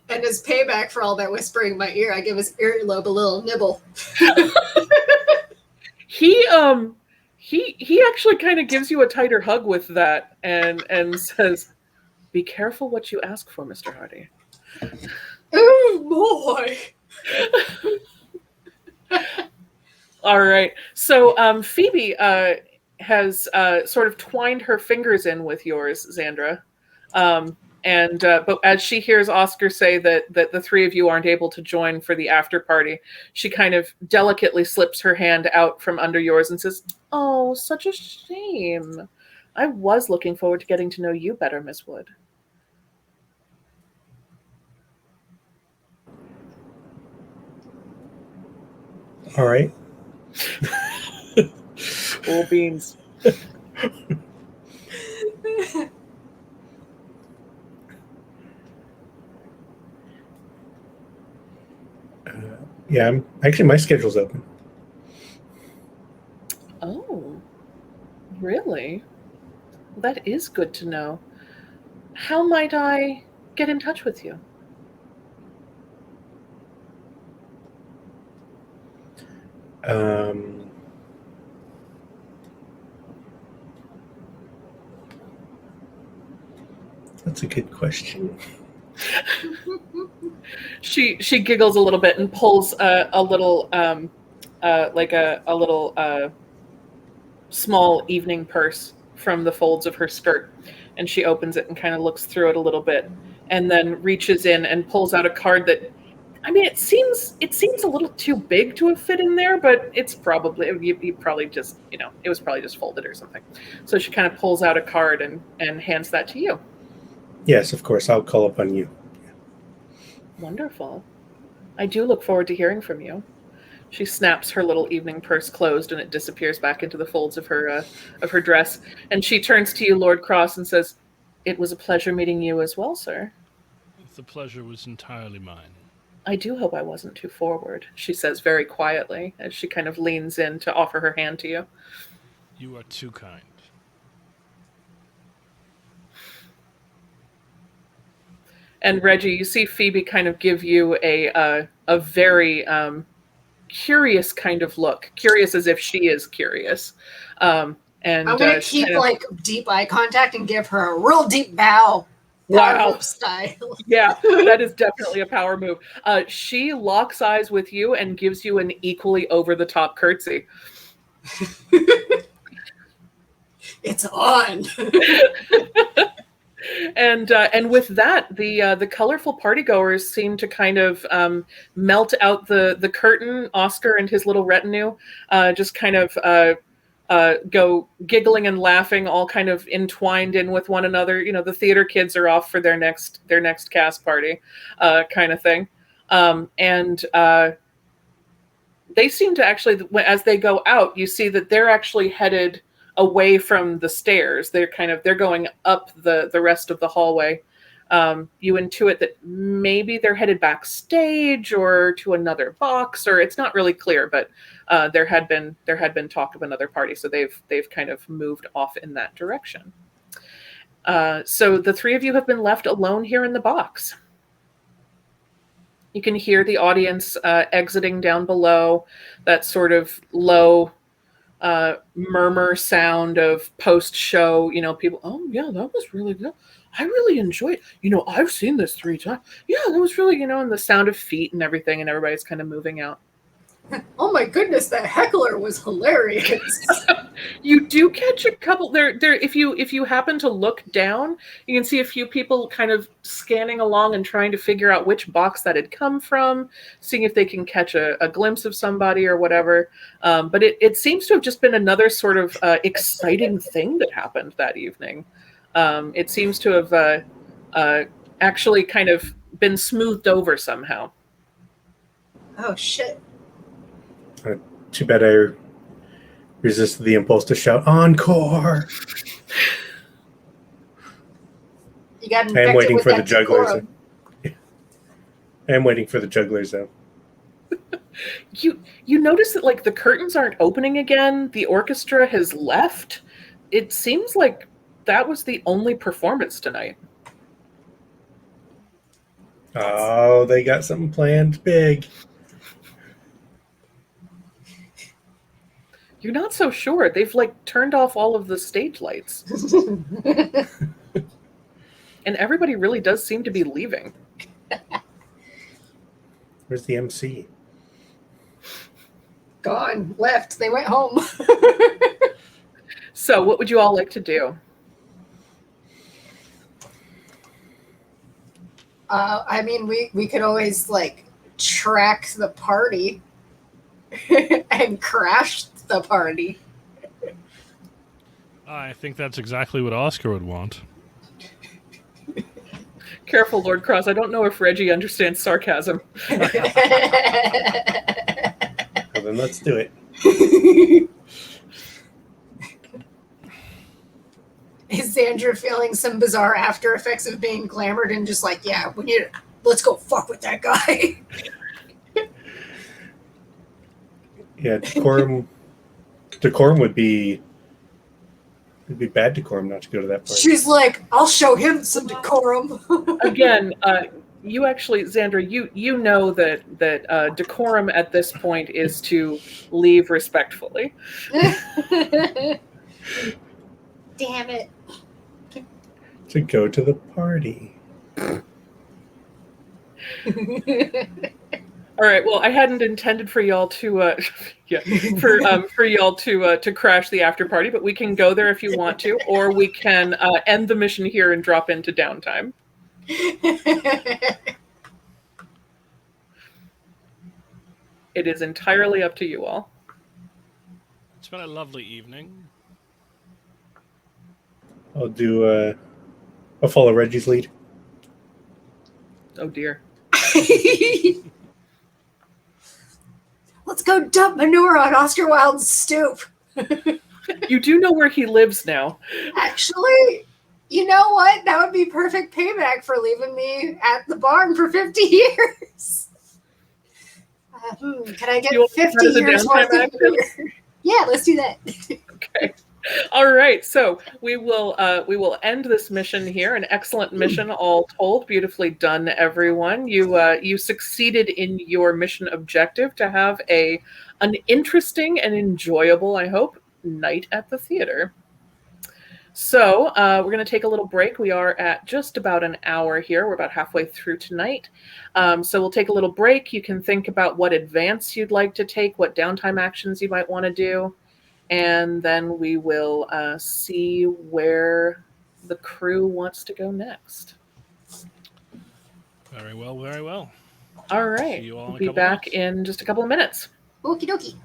And as payback for all that whispering in my ear, I give his earlobe a little nibble. He actually kind of gives you a tighter hug with that and says, "Be careful what you ask for, Mr. Hardy." Oh boy. All right. So Phoebe has sort of twined her fingers in with yours, Xandra. But as she hears Oscar say that the three of you aren't able to join for the after party, she kind of delicately slips her hand out from under yours and says, "Oh, such a shame. I was looking forward to getting to know you better, Miss Wood." All right. Cool beans. Yeah, my schedule's open. Oh, really? That is good to know. How might I get in touch with you? That's a good question. She giggles a little bit and pulls a little small evening purse from the folds of her skirt, and she opens it and kind of looks through it a little bit, and then reaches in and pulls out a card that, I mean, it seems a little too big to have fit in there, but it's probably you probably just, it was probably just folded or something. So she kind of pulls out a card and hands that to you. Yes, of course. I'll call upon you. Wonderful. I do look forward to hearing from you. She snaps her little evening purse closed, and it disappears back into the folds of her dress. And she turns to you, Lord Cross, and says, "It was a pleasure meeting you as well, sir." The pleasure was entirely mine. "I do hope I wasn't too forward," she says very quietly, as she kind of leans in to offer her hand to you. You are too kind. And Reggie, you see Phoebe kind of give you a very curious kind of look, curious as if she is curious. And I'm gonna keep deep eye contact and give her a real deep bow. Wow, style. Yeah, that is definitely a power move. She locks eyes with you and gives you an equally over the top curtsy. It's on. And with that, the colorful partygoers seem to kind of melt out the curtain. Oscar and his little retinue just kind of go giggling and laughing, all kind of entwined in with one another. You know, the theater kids are off for their next cast party, kind of thing. And they seem to actually, as they go out, you see that they're actually headed away from the stairs. They're going up the rest of the hallway. You intuit that maybe they're headed backstage or to another box, or it's not really clear, but there had been talk of another party, so they've kind of moved off in that direction. So the three of you have been left alone here in the box. You can hear the audience exiting down below, that sort of low murmur sound of post-show, people, oh yeah, that was really good. I really enjoyed it. I've seen this 3 times. Yeah, that was really, and the sound of feet and everything, and everybody's kind of moving out. Oh my goodness, that heckler was hilarious. You do catch a couple there. If you happen to look down, you can see a few people kind of scanning along and trying to figure out which box that had come from, seeing if they can catch a glimpse of somebody or whatever. But it seems to have just been another sort of exciting thing that happened that evening. It seems to have actually kind of been smoothed over somehow. Oh shit. Too bad I resisted the impulse to shout encore. You got infected I am waiting with for the that jugglers. decorum. I am waiting for the jugglers though. You notice that the curtains aren't opening again. The orchestra has left. It seems like that was the only performance tonight. Oh, they got something planned big. You're not so sure. They've turned off all of the stage lights. And everybody really does seem to be leaving. Where's the MC? Gone, left. They went home. So what would you all like to do? I mean, we could always track the party and crash the party. I think that's exactly what Oscar would want. Careful, Lord Cross. I don't know if Reggie understands sarcasm. Well, then let's do it. Is Xandra feeling some bizarre after effects of being glamored and just yeah, let's go fuck with that guy? Yeah, decorum would be it'd be bad decorum not to go to that party. She's like, I'll show him some decorum. Again, you actually, Xandra, you know that decorum at this point is to leave respectfully. Damn it. To go to the party. All right. Well, I hadn't intended for y'all to, for y'all to crash the after party, but we can go there if you want to, or we can end the mission here and drop into downtime. It is entirely up to you all. It's been a lovely evening. I'll follow Reggie's lead. Oh dear. Let's go dump manure on Oscar Wilde's stoop. You do know where he lives now. Actually, you know what? That would be perfect payback for leaving me at the barn for 50 years. Can I get 50 years worth of beer? Yeah, let's do that. Okay. All right. So we will end this mission here. An excellent mission, all told. Beautifully done, everyone. You succeeded in your mission objective to have an interesting and enjoyable, I hope, night at the theater. So we're going to take a little break. We are at just about an hour here. We're about halfway through tonight. So we'll take a little break. You can think about what advance you'd like to take, what downtime actions you might want to do. And then we will see where the crew wants to go next. Very well, very well. All right. See you all in a We'll be couple back minutes. in just a couple of minutes. Okie dokie.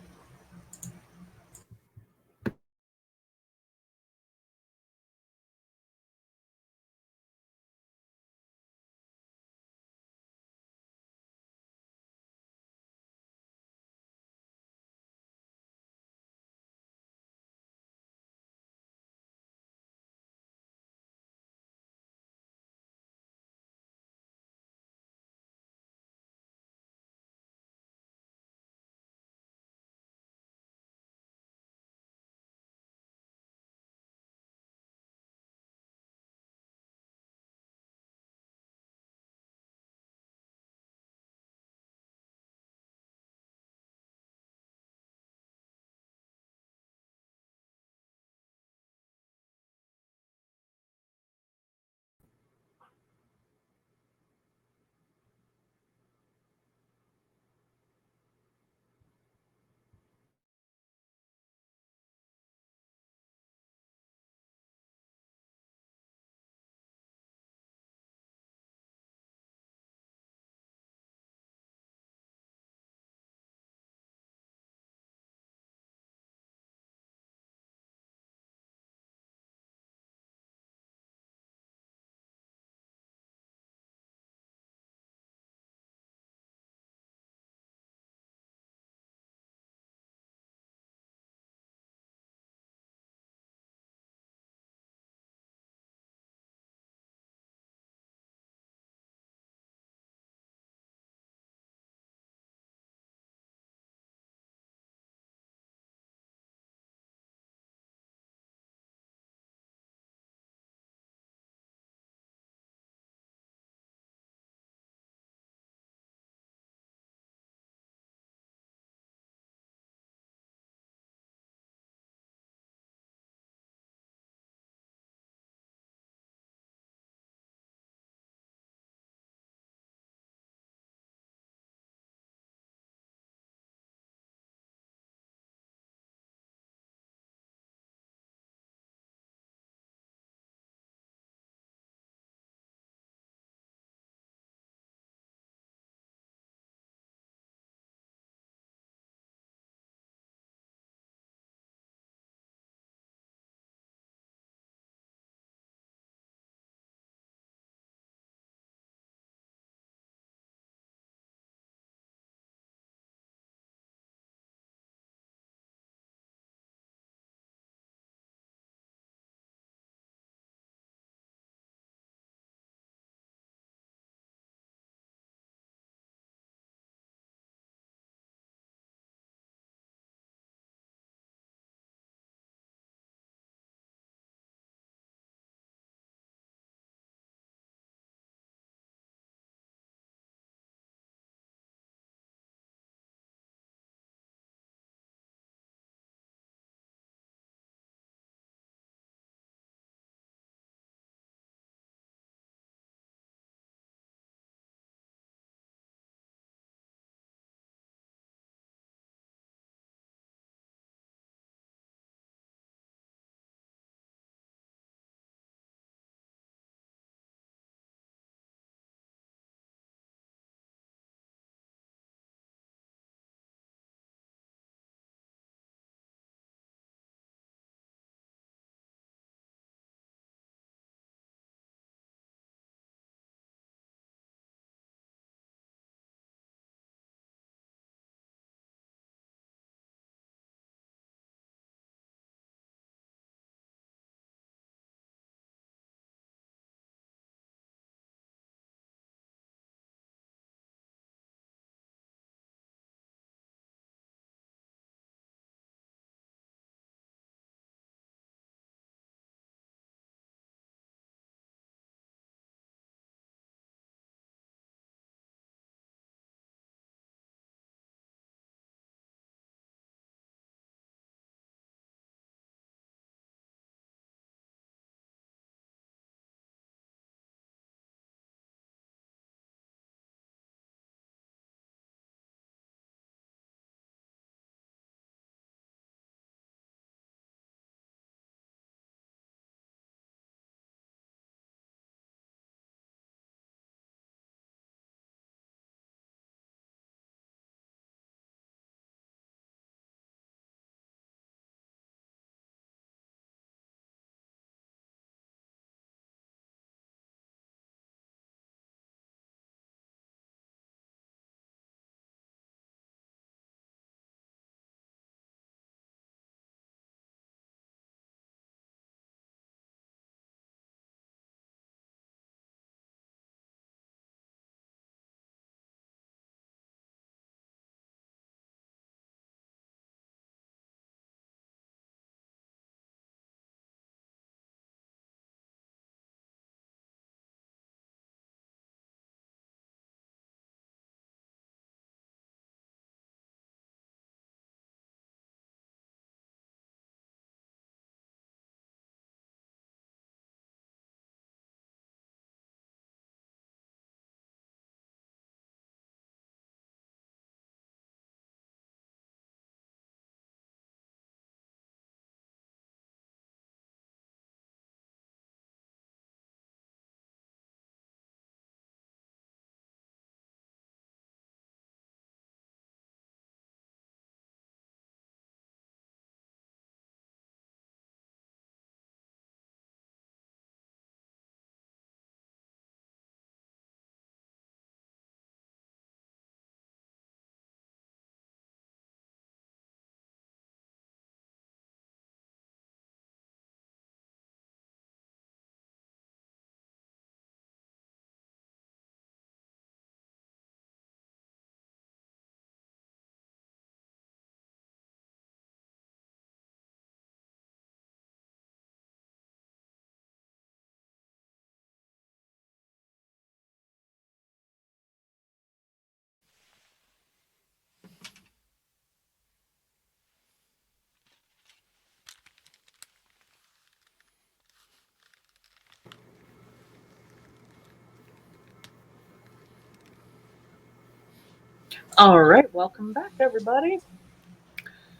All right, welcome back, everybody.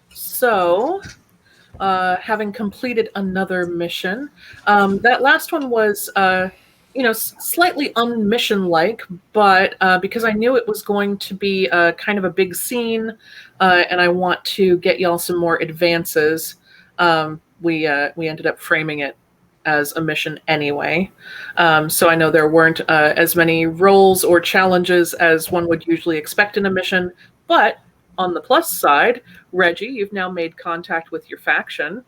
So, having completed another mission, that last one was, slightly unmission-like, but because I knew it was going to be kind of a big scene, and I want to get y'all some more advances, we ended up framing it as a mission anyway. So I know there weren't as many roles or challenges as one would usually expect in a mission, but on the plus side, Reggie, you've now made contact with your faction.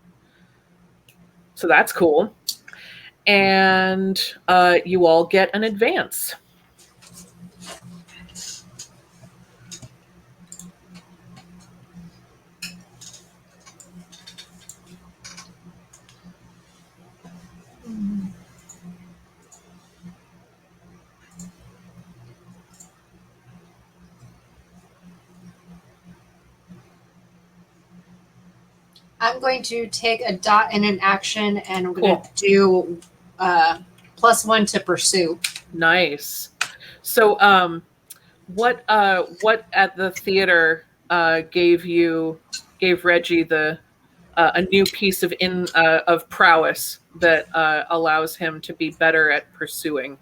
So that's cool. And you all get an advance. I'm going to take a dot and an action, and I'm going to do +1 to pursue. Nice. So, what at the theater gave Reggie a new piece of prowess that allows him to be better at pursuing?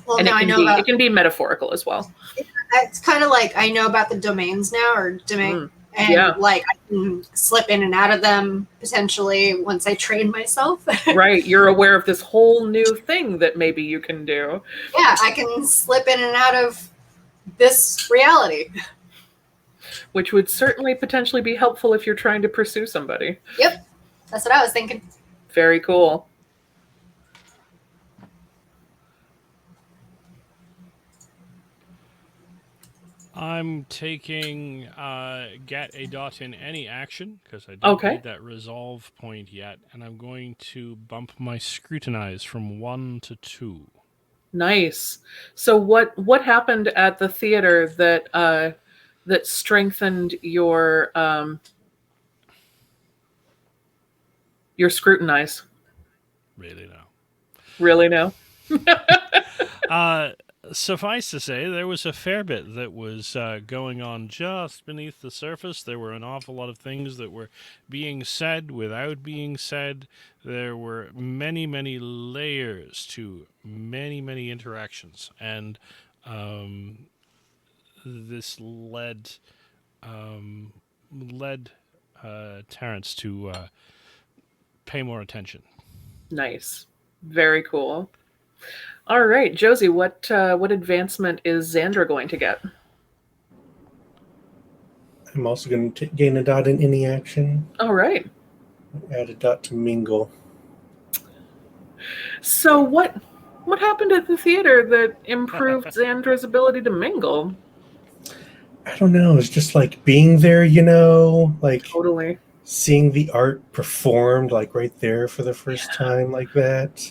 Well, And now I know it can be metaphorical as well. it's kind of like I know about the domains now, or domain. And like I can slip in and out of them potentially once I train myself. Right. You're aware of this whole new thing that maybe you can do. Yeah, I can slip in and out of this reality. Which would certainly potentially be helpful if you're trying to pursue somebody. Yep. That's what I was thinking. Very cool. I'm taking get a dot in any action because I don't need that resolve point yet, and I'm going to bump my scrutinize from 1 to 2. Nice. So what happened at the theater that strengthened your scrutinize? Really no. Suffice to say, there was a fair bit that was going on just beneath the surface. There were an awful lot of things that were being said without being said. There were many, many layers to many, many interactions. And this led Terrence to pay more attention. Nice. Very cool. All right, Josie, what advancement is Xandra going to get? I'm also going to gain a dot in any action. All right. Add a dot to mingle. So what happened at the theater that improved Xandra's ability to mingle? I don't know. It's just like being there, like totally seeing the art performed like right there for the first time like that.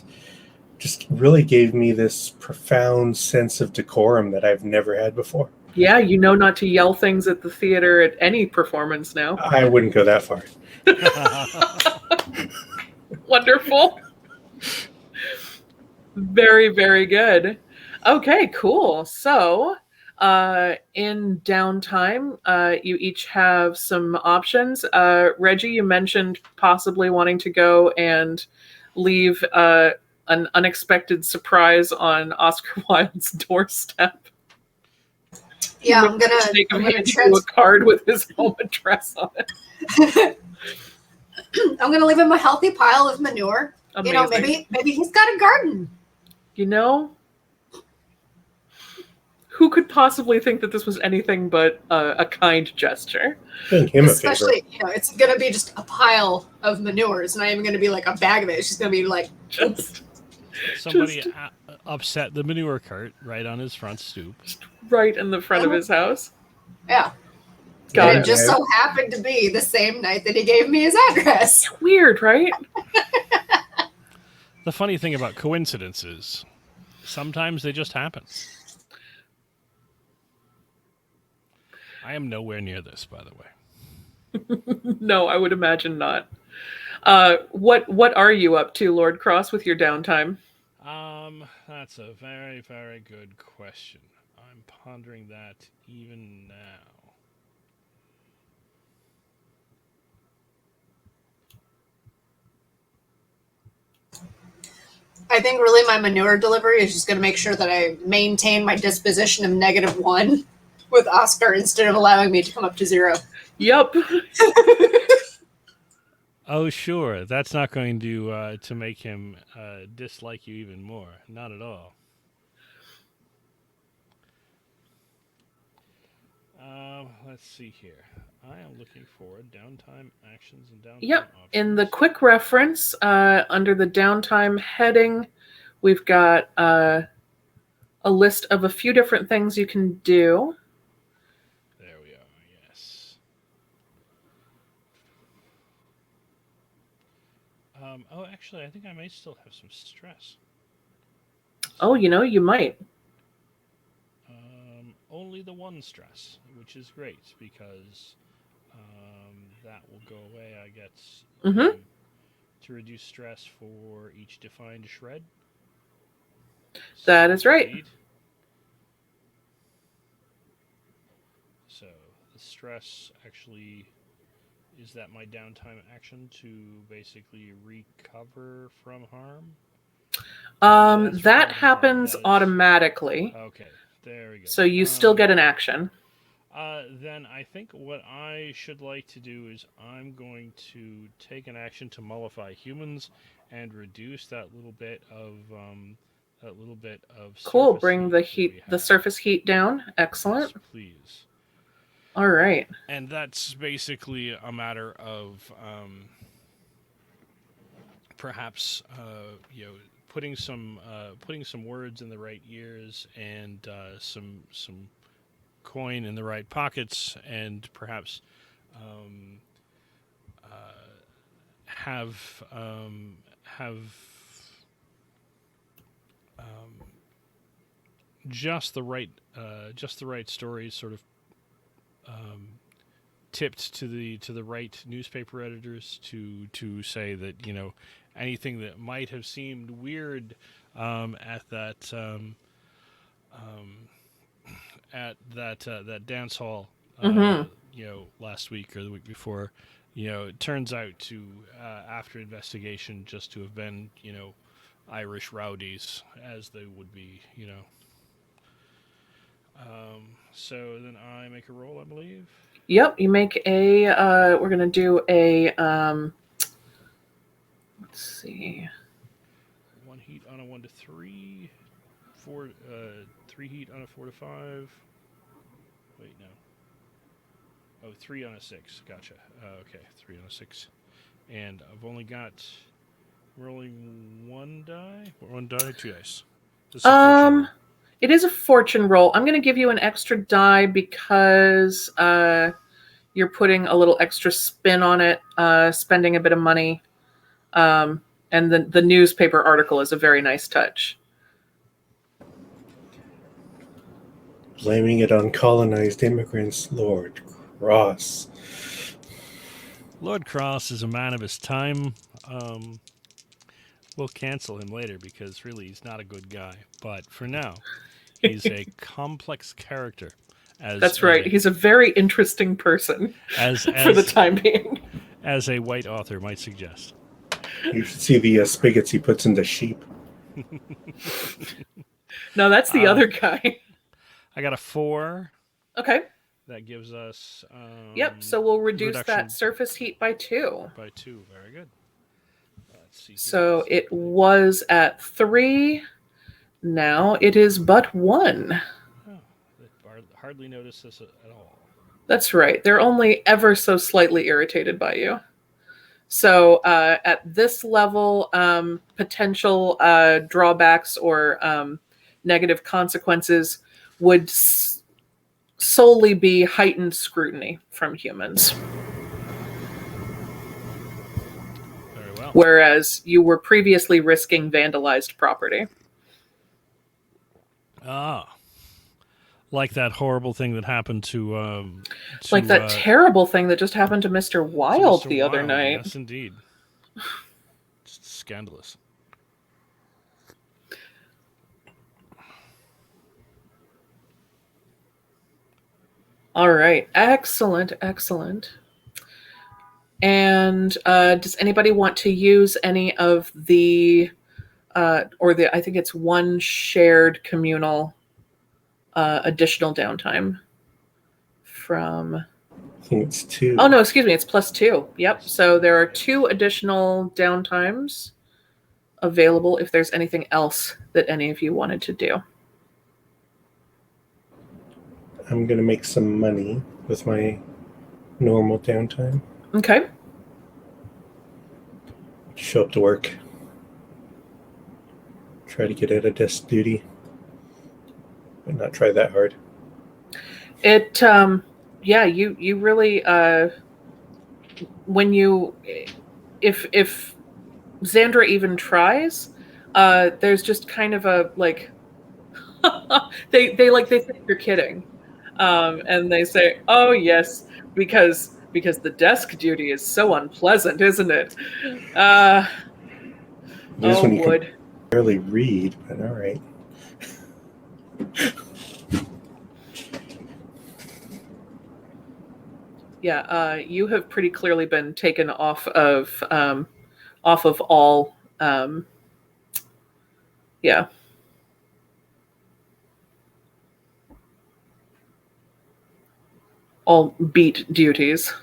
Just really gave me this profound sense of decorum that I've never had before. Yeah, not to yell things at the theater at any performance now. I wouldn't go that far. Wonderful. Very, very good. Okay, cool. So, in downtime, you each have some options. Reggie, you mentioned possibly wanting to go and leave an unexpected surprise on Oscar Wilde's doorstep. Yeah, I'm gonna hand you a card with his home address on it. I'm gonna leave him a healthy pile of manure. Amazing. Maybe he's got a garden. Who could possibly think that this was anything but a kind gesture? Especially, it's going to be just a pile of manure. It's not even going to be like a bag of it. It's just going to be like... Somebody upset the manure cart right on his front stoop. Right in the front of his house? Yeah. And it just so happened to be the same night that he gave me his address. Weird, right? The funny thing about coincidences, sometimes they just happen. I am nowhere near this, by the way. No, I would imagine not. What are you up to, Lord Cross, with your downtime? That's a very, very good question. I'm pondering that even now. I think really my manure delivery is just going to make sure that I maintain my disposition of -1 with Oscar instead of allowing me to come up to 0. Yep. Oh, sure. That's not going to make him dislike you even more. Not at all. Let's see here. I am looking for downtime actions and downtime Yep. options. In the quick reference, under the downtime heading, we've got a list of a few different things you can do. There we are, yes. Oh, actually, I think I may still have some stress. Oh, you might. Only the 1 stress, which is great because that will go away. I get to reduce stress for each defined shred. That is right. Indeed. So the stress actually is that my downtime action to basically recover from harm. That happens automatically. Okay, there we go. So you still get an action. Then I think what I should like to do is I'm going to take an action to mollify humans and reduce that little bit of Cool. surface Bring the surface heat down. Excellent. Yes, please. All right. And that's basically a matter of perhaps putting some words in the right ears and some coin in the right pockets, and perhaps have just the right stories sort of tipped to the right newspaper editors to say that anything that might have seemed weird at that dance hall last week or the week before, it turns out to after investigation just to have been Irish rowdies, as they would be. So then I make a roll, I believe. Yep, you make a. We're gonna do a. Let's see. 1 heat on a 1 to 3, 4. 3 heat on a 4 to 5. Wait, no. Oh, 3 on a 6. Gotcha. Okay, 3 on a 6, and I've only got rolling 1 die. 1 die, 2 dice. It is a fortune roll. I'm going to give you an extra die because you're putting a little extra spin on it, spending a bit of money. And the newspaper article is a very nice touch. Blaming it on colonized immigrants, Lord Cross. Lord Cross is a man of his time. We'll cancel him later because really he's not a good guy. But for now, he's a complex character. That's right. He's a very interesting person for the time being. As a white author might suggest. You should see the spigots he puts into sheep. No, that's the other guy. I got a 4. Okay. That gives us... yep, so we'll reduce that surface heat by 2. By 2, very good. Let's see. So it was at 3. Now it is but 1. Oh, they hardly notice this at all. That's right. They're only ever so slightly irritated by you. So at this level, potential drawbacks or negative consequences would solely be heightened scrutiny from humans. Very well. Whereas you were previously risking vandalized property. Ah. Like that horrible thing that happened to like that terrible thing that just happened to Mr. Wilde the other night. Yes, indeed. Just scandalous. All right. Excellent. Excellent. And does anybody want to use any of the, I think it's one shared communal additional downtime from. I think it's 2. Oh, no, excuse me. It's +2. Yep. So there are 2 additional downtimes available if there's anything else that any of you wanted to do. I'm going to make some money with my normal downtime. Okay. Show up to work. Try to get out of desk duty. But not try that hard. It, yeah, you really, when you, if Xandra even tries, there's just kind of a, like, they think you're kidding. And they say, "Oh yes, because the desk duty is so unpleasant, isn't it?" It is when you would. can barely read, but all right. Yeah, you have pretty clearly been taken off of all, yeah. All beat duties.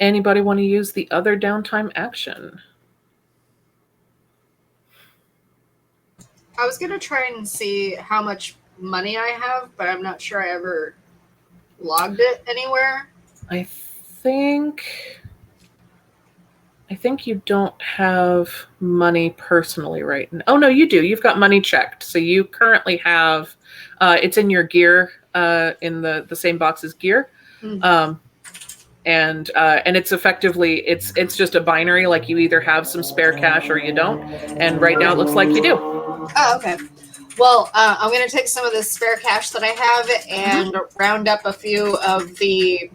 Anybody want to use the other downtime action? I was gonna try and see how much money I have, but I'm not sure I ever logged it anywhere. I think you don't have money personally right now. Oh no, you do. You've got money checked. So you currently have it's in your gear, in the same box as gear. Mm-hmm. And it's effectively it's just a binary, like you either have some spare cash or you don't. And right now it looks like you do. Oh, okay. Well, I'm going to take some of the spare cash that I have and round up a few of the,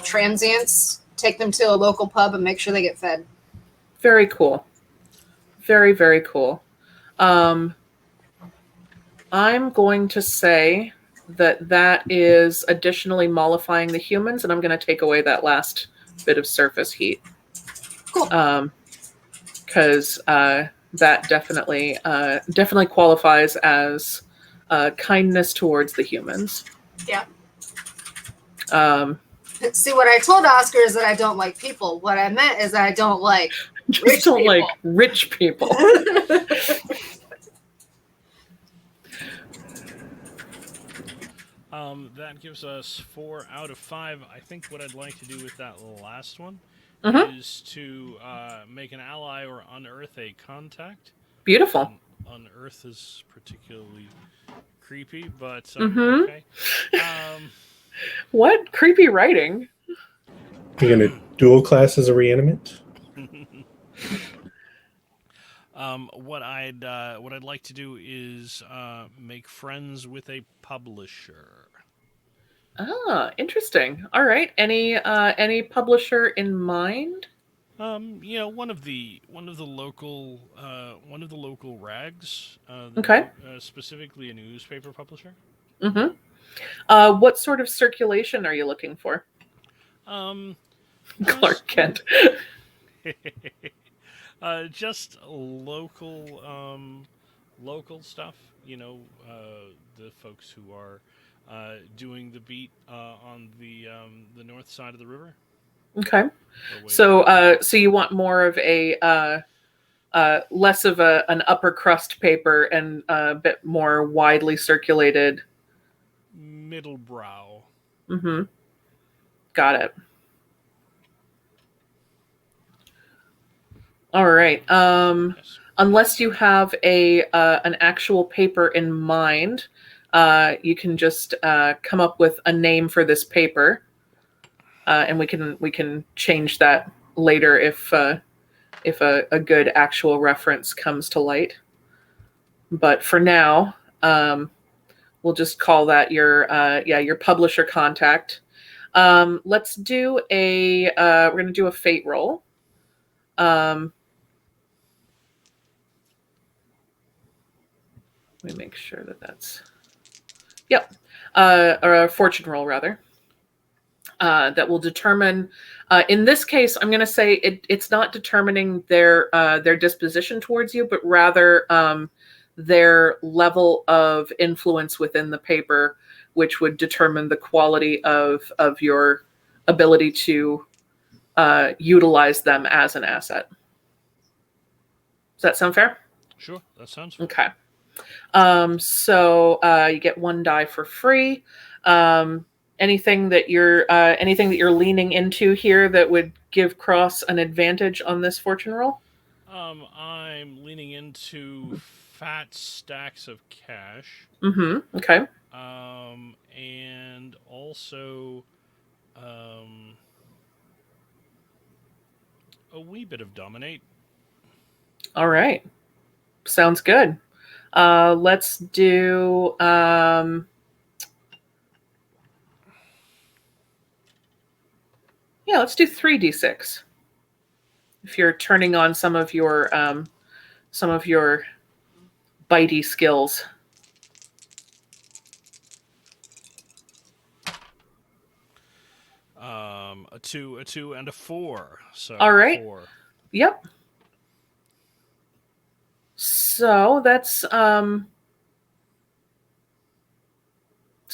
transients, take them to a local pub and make sure they get fed. Very cool. Very, very cool. I'm going to say that is additionally mollifying the humans, and I'm going to take away that last bit of surface heat. Cool. Because that definitely qualifies as kindness towards the humans. Yeah. See, what I told Oscar is that I don't like people. What I meant is that I don't like rich people. Like rich people. That gives us 4 out of 5. I think what I'd like to do with that last one is to make an ally or unearth a contact. Beautiful. Unearth is particularly creepy, but okay. What creepy writing? You're gonna dual class as a reanimate? What I'd like to do is make friends with a publisher. Ah, interesting. All right. Any publisher in mind? One of the local rags. Okay. Specifically a newspaper publisher. Mm-hmm. What sort of circulation are you looking for? Clark Kent. Just local stuff. The folks who are doing the beat on the north side of the river. Okay. So you want more of a less of an upper crust paper and a bit more widely circulated. Middle brow. Mm-hmm. Got it. All right. Yes. Unless you have an actual paper in mind, you can just come up with a name for this paper, and we can change that later if a good actual reference comes to light. But for now, we'll just call that your publisher contact. Let's do we're going to do a fate roll. Let me make sure that that's... Yep. Or a fortune roll, rather. That will determine... in this case, I'm going to say it's not determining their disposition towards you, but rather their level of influence within the paper, which would determine the quality of your ability to utilize them as an asset. Does that sound fair? Sure, that sounds fair. Okay. So you get 1 die for free. Anything that you're leaning into here that would give Cross an advantage on this fortune roll? I'm leaning into fat stacks of cash. Mm-hmm. Okay. And also, a wee bit of dominate. All right. Sounds good. Let's do... let's do 3d6. If you're turning on some of your bitey skills. A 2, and a 4. So all right. 4. Yep. So that's it's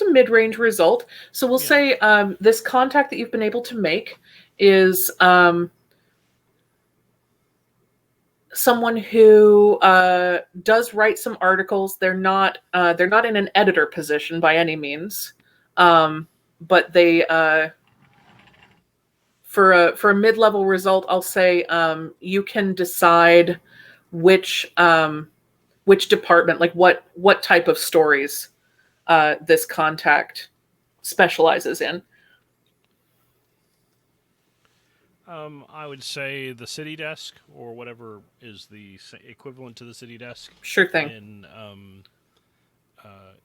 a mid-range result. So we'll say this contact that you've been able to make is someone who does write some articles. They're not in an editor position by any means, but they for a mid-level result, I'll say you can decide which department, like what type of stories this contact specializes in. I would say the city desk, or whatever is the equivalent to the city desk. Sure thing.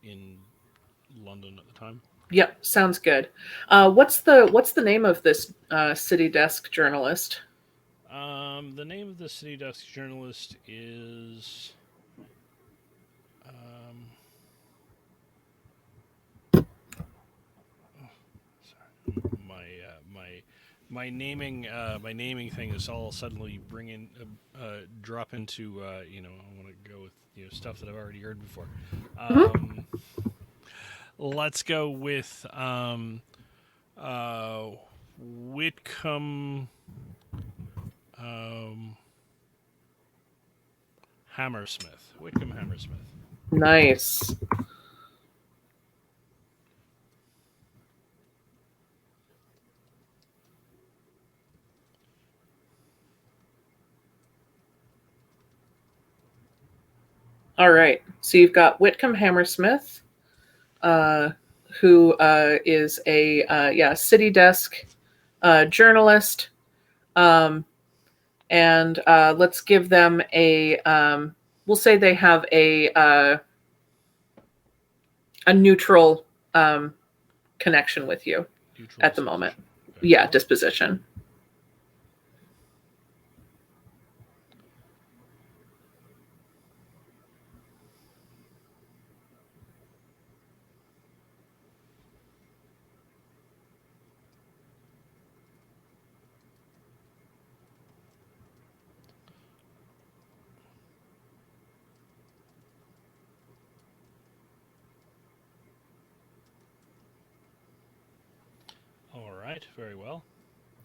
In London at the time. Yep, sounds good. What's the name of this city desk journalist? The name of the city desk journalist is... My naming thing is all suddenly drop into I want to go with stuff that I've already heard before. Let's go with Whitcomb Hammersmith. Whitcomb Hammersmith. Nice. All right. So you've got Whitcomb Hammersmith, who is a city desk journalist, and let's give them a. We'll say they have a neutral connection with you at the moment. Okay. Yeah, disposition. Very well.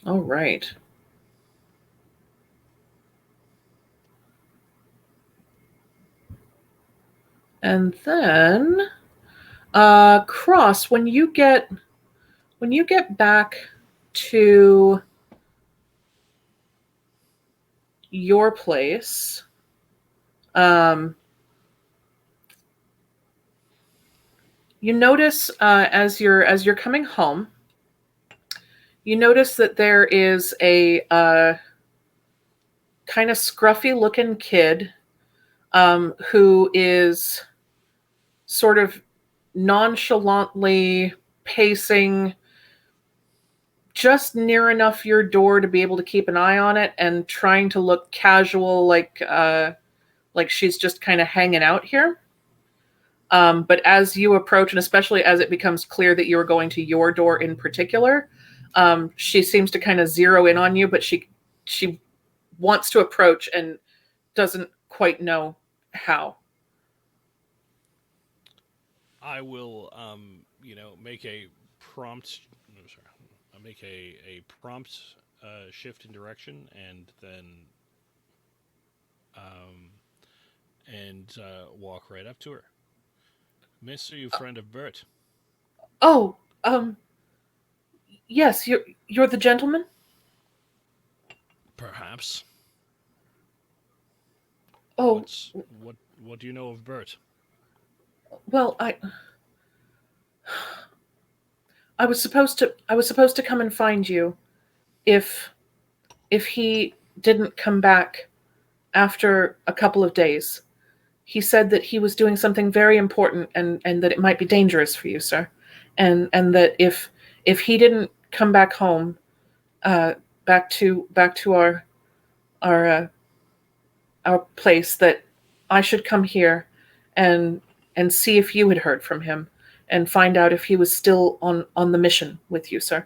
All right. And then Cross, when you get back to your place, you notice as you're coming home, you notice that there is a kind of scruffy looking kid who is sort of nonchalantly pacing just near enough your door to be able to keep an eye on it and trying to look casual, like she's just kind of hanging out here. But as you approach, and especially as it becomes clear that you're going to your door in particular, she seems to kind of zero in on you, but she wants to approach and doesn't quite know how. I will, make a prompt. No, sorry, I'll make a prompt shift in direction, and then walk right up to her. Miss, are you a friend of Bert? Oh, yes, you're the gentleman? Perhaps. Oh, What do you know of Bert? well, I was supposed to come and find you if he didn't come back after a couple of days. He said that he was doing something very important and that it might be dangerous for you, sir. And that if he didn't come back home, back to our our place, that I should come here and see if you had heard from him and find out if he was still on the mission with you, sir.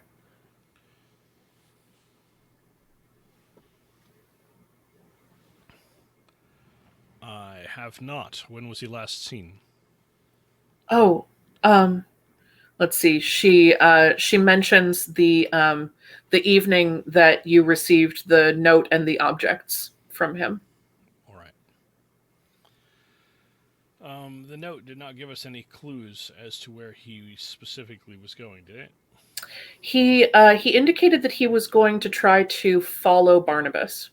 I have not. When was he last seen? Oh, let's see. She mentions the evening that you received the note and the objects from him. All right. The note did not give us any clues as to where he specifically was going, did it? He indicated that he was going to try to follow Barnabas.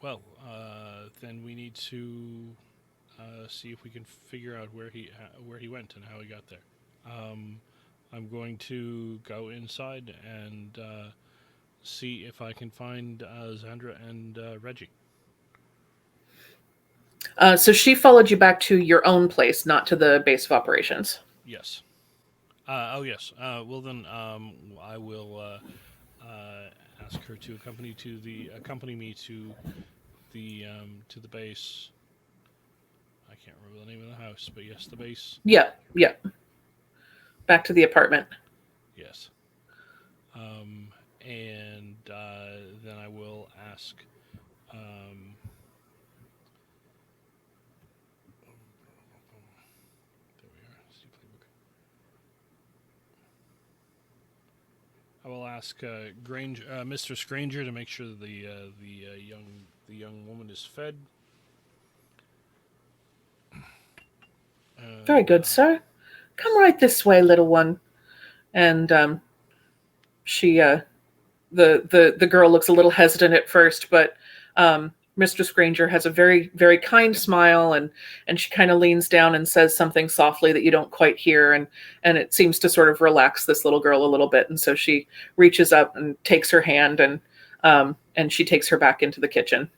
Well, then we need to see if we can figure out where he went and how he got there. I'm going to go inside and see if I can find Xandra and Reggie. So she followed you back to your own place, not to the base of operations. Yes. Yes. Well then, I will ask her to accompany me to the base. I can't remember the name of the house, but yes, the base. Yeah. Back to the apartment. Yes. And then I will ask. There we are. See playbook. I will ask Mr. Granger, to make sure that the young woman is fed. Very good, sir. Come right this way, little one. And she, the girl looks a little hesitant at first, but Mistress Granger has a very, very kind smile, and she kind of leans down and says something softly that you don't quite hear, and it seems to sort of relax this little girl a little bit, and so she reaches up and takes her hand, and she takes her back into the kitchen.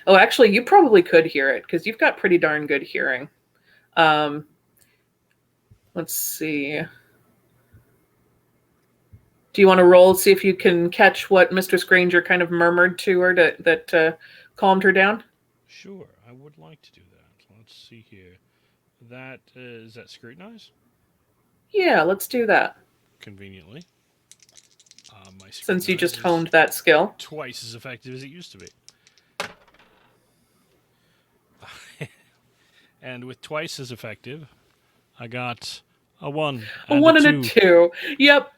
Oh, actually, you probably could hear it because you've got pretty darn good hearing. Let's see. Do you want to roll, see if you can catch what Mistress Granger kind of murmured to her that calmed her down? Sure, I would like to do that. Let's see here. That is that scrutinize? Yeah, let's do that. Conveniently. Since you just honed that skill. Twice as effective as it used to be. And with twice as effective, I got a 1. A 1 and a 2. Yep.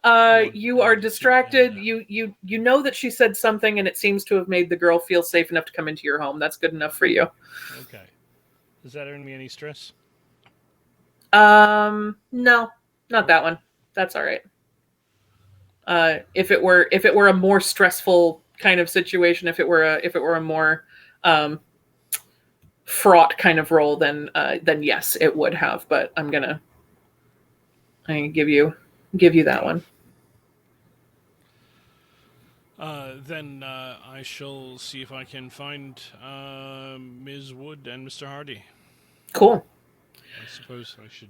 You are distracted. You know that she said something, and it seems to have made the girl feel safe enough to come into your home. That's good enough for you. Okay. Does that earn me any stress? No, not that one. That's all right. If it were a more stressful kind of situation, if it were a more fraught kind of role, then yes, it would have. But I'm gonna give you that one. Then I shall see if I can find Ms. Wood and Mr. Hardy. Cool. I suppose I should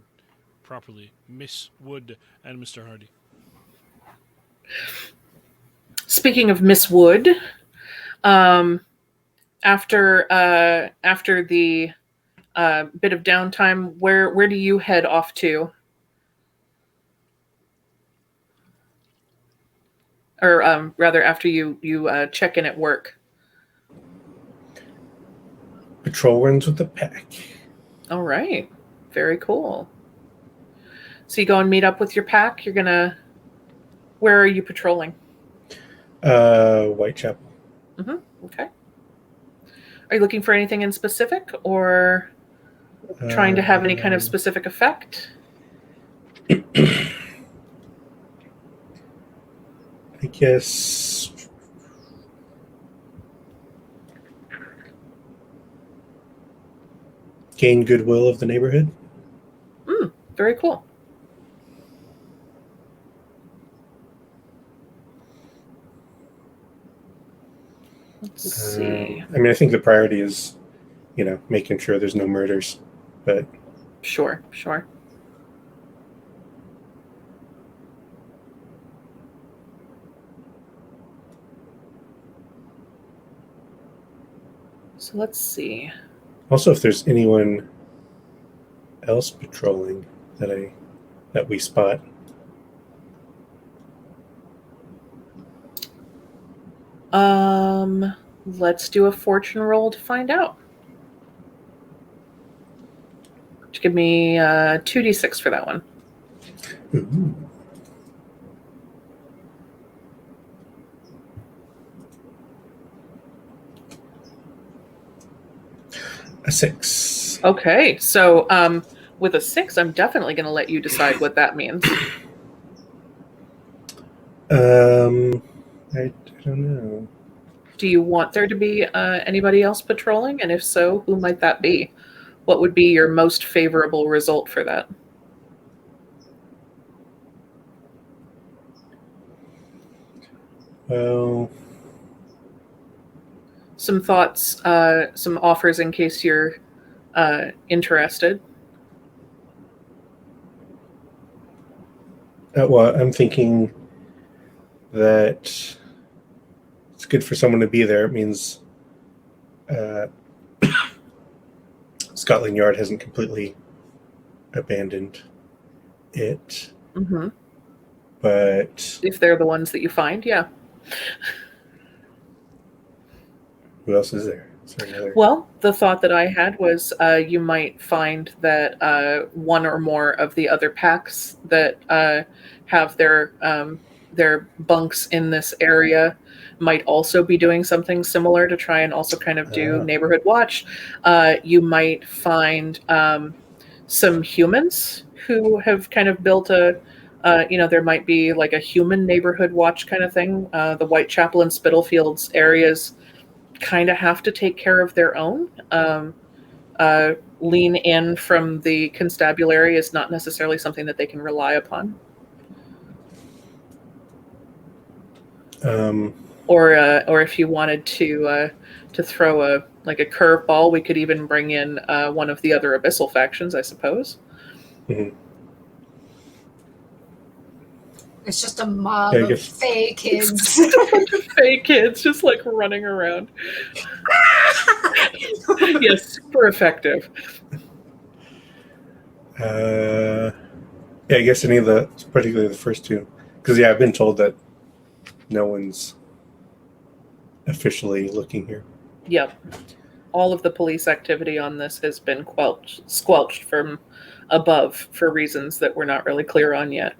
properly Miss Wood and Mr. Hardy. Speaking of Miss Wood, um, after the bit of downtime, where do you head off to? Or rather, after you check in at work. Patrol runs with the pack. All right. Very cool. So you go and meet up with your pack. You're gonna. Where are you patrolling? Whitechapel. Okay. Are you looking for anything in specific, or trying to have any kind of specific effect? I guess gain goodwill of the neighborhood. Very cool. Let's see. I mean, I think the priority is, making sure there's no murders. But Sure. So let's see. also, if there's anyone else patrolling that we spot. Let's do a fortune roll to find out. Just give me 2d6 for that one. Ooh. A 6. Okay, so with a 6, I'm definitely going to let you decide what that means. I don't know. Do you want there to be anybody else patrolling? And if so, who might that be? What would be your most favorable result for that? Well, Some thoughts, some offers in case you're interested. well, I'm thinking that it's good for someone to be there. It means Scotland Yard hasn't completely abandoned it. Mm-hmm. But If they're the ones that you find, yeah. who else is there? Is there another? Well, the thought that I had was you might find that one or more of the other packs that have their bunks in this area might also be doing something similar to try and also kind of do neighborhood watch. You might find some humans who have kind of built there might be like a human neighborhood watch kind of thing. The Whitechapel and Spitalfields areas kind of have to take care of their own. Lean in from the constabulary is not necessarily something that they can rely upon. Or if you wanted to throw a curveball, we could even bring in one of the other Abyssal factions, I suppose. Mm-hmm. It's just a mob Yeah, I of guess- fey kids. A bunch of fake kids just like running around. Yes, super effective. Yeah, I guess any of particularly the first two, because I've been told that no one's officially looking here. Yep. All of the police activity on this has been squelched from above for reasons that we're not really clear on yet.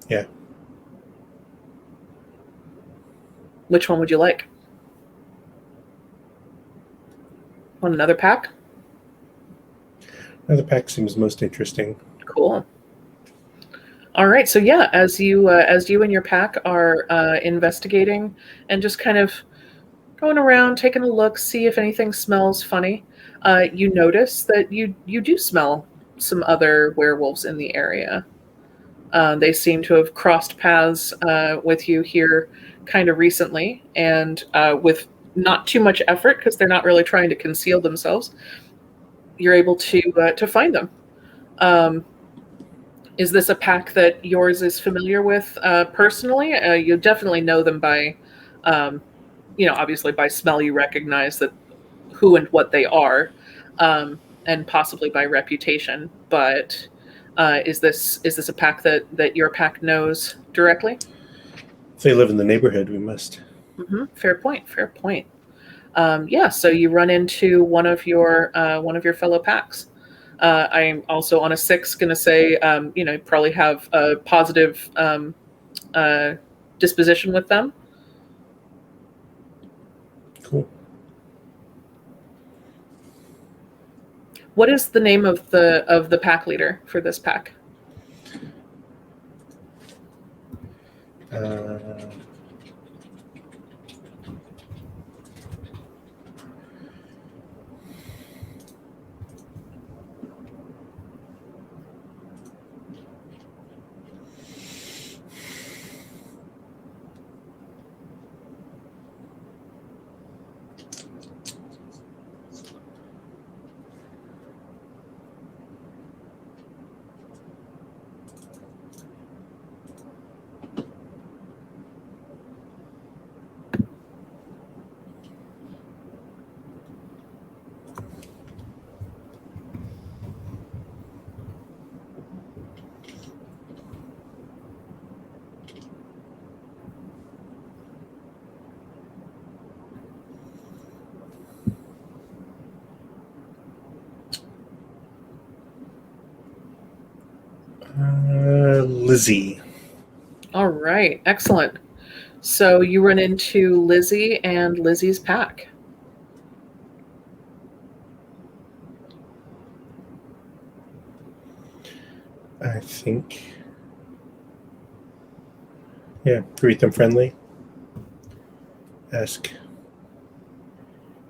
Yeah. Which one would you like? Want another pack? Another pack seems most interesting. Cool. All right. So yeah, as you and your pack are investigating and just kind of going around, taking a look, see if anything smells funny, you notice that you do smell some other werewolves in the area. They seem to have crossed paths with you here kind of recently, and with not too much effort, because they're not really trying to conceal themselves, you're able to find them. Is this a pack that yours is familiar with personally? You definitely know them by, obviously by smell you recognize that who and what they are, and possibly by reputation. But is this a pack that your pack knows directly? If they live in the neighborhood, we must. Mm-hmm. Fair point. Fair point. So you run into one of your fellow packs. I'm also on a 6 going to say, probably have a positive disposition with them. Cool. What is the name of the pack leader for this pack? Lizzie. All right, excellent. So you run into Lizzie and Lizzie's pack. I think. Yeah, greet them friendly. Ask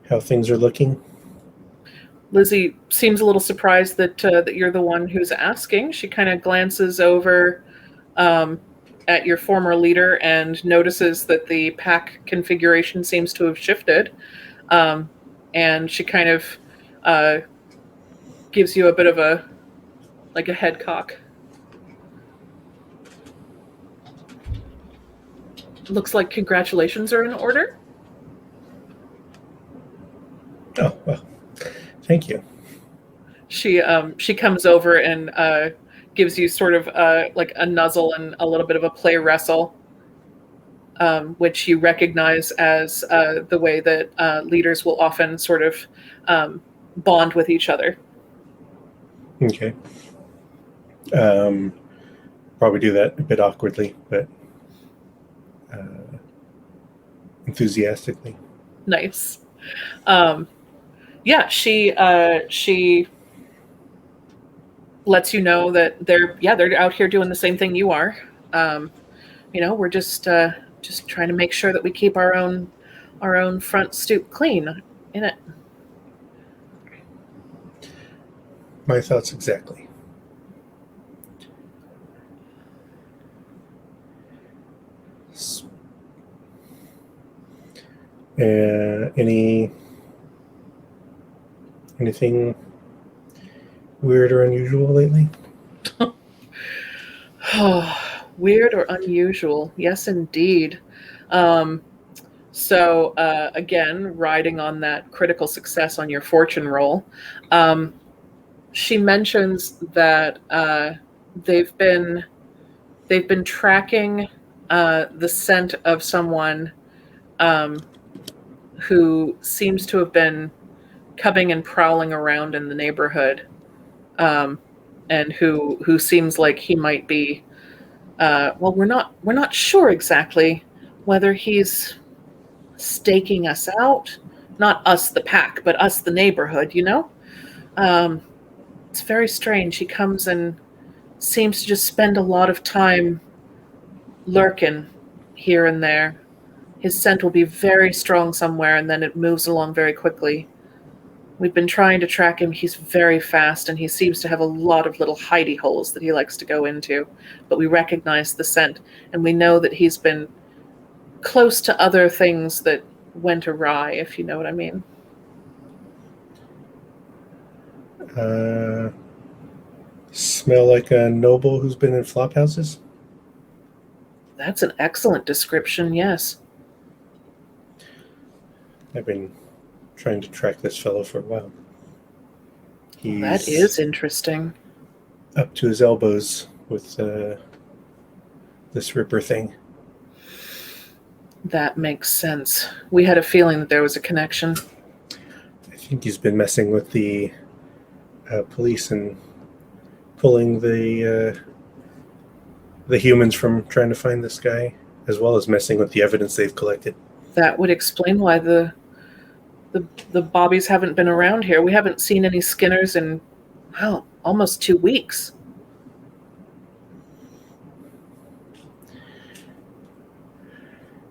how things are looking. Lizzie seems a little surprised that you're the one who's asking. She kind of glances over at your former leader and notices that the pack configuration seems to have shifted. And she kind of gives you a bit of a head cock. Looks like congratulations are in order. Oh, well, thank you. She comes over and gives you sort of like a nuzzle and a little bit of a play wrestle, which you recognize as the way that leaders will often sort of bond with each other. Okay. Probably do that a bit awkwardly, but enthusiastically. Nice. She lets you know that they're out here doing the same thing you are. We're just trying to make sure that we keep our own front stoop clean in it. My thoughts exactly. Anything weird or unusual lately? Weird or unusual? Yes, indeed. Again, riding on that critical success on your fortune roll, she mentions that they've been tracking the scent of someone who seems to have been coming and prowling around in the neighborhood, and who seems like he might be. We're not sure exactly whether he's staking us out, not us the pack, but us the neighborhood. It's very strange. He comes and seems to just spend a lot of time lurking here and there. His scent will be very strong somewhere, and then it moves along very quickly. We've been trying to track him. He's very fast, and he seems to have a lot of little hidey holes that he likes to go into. But we recognize the scent, and we know that he's been close to other things that went awry, if you know what I mean. Smell like a noble who's been in flop houses? That's an excellent description, yes. I've been trying to track this fellow for a while. He's That is interesting. up to his elbows with this Ripper thing. That makes sense. We had a feeling that there was a connection. I think he's been messing with the police and pulling the humans from trying to find this guy, as well as messing with the evidence they've collected. That would explain why the bobbies haven't been around here. We haven't seen any Skinners in, wow, almost 2 weeks.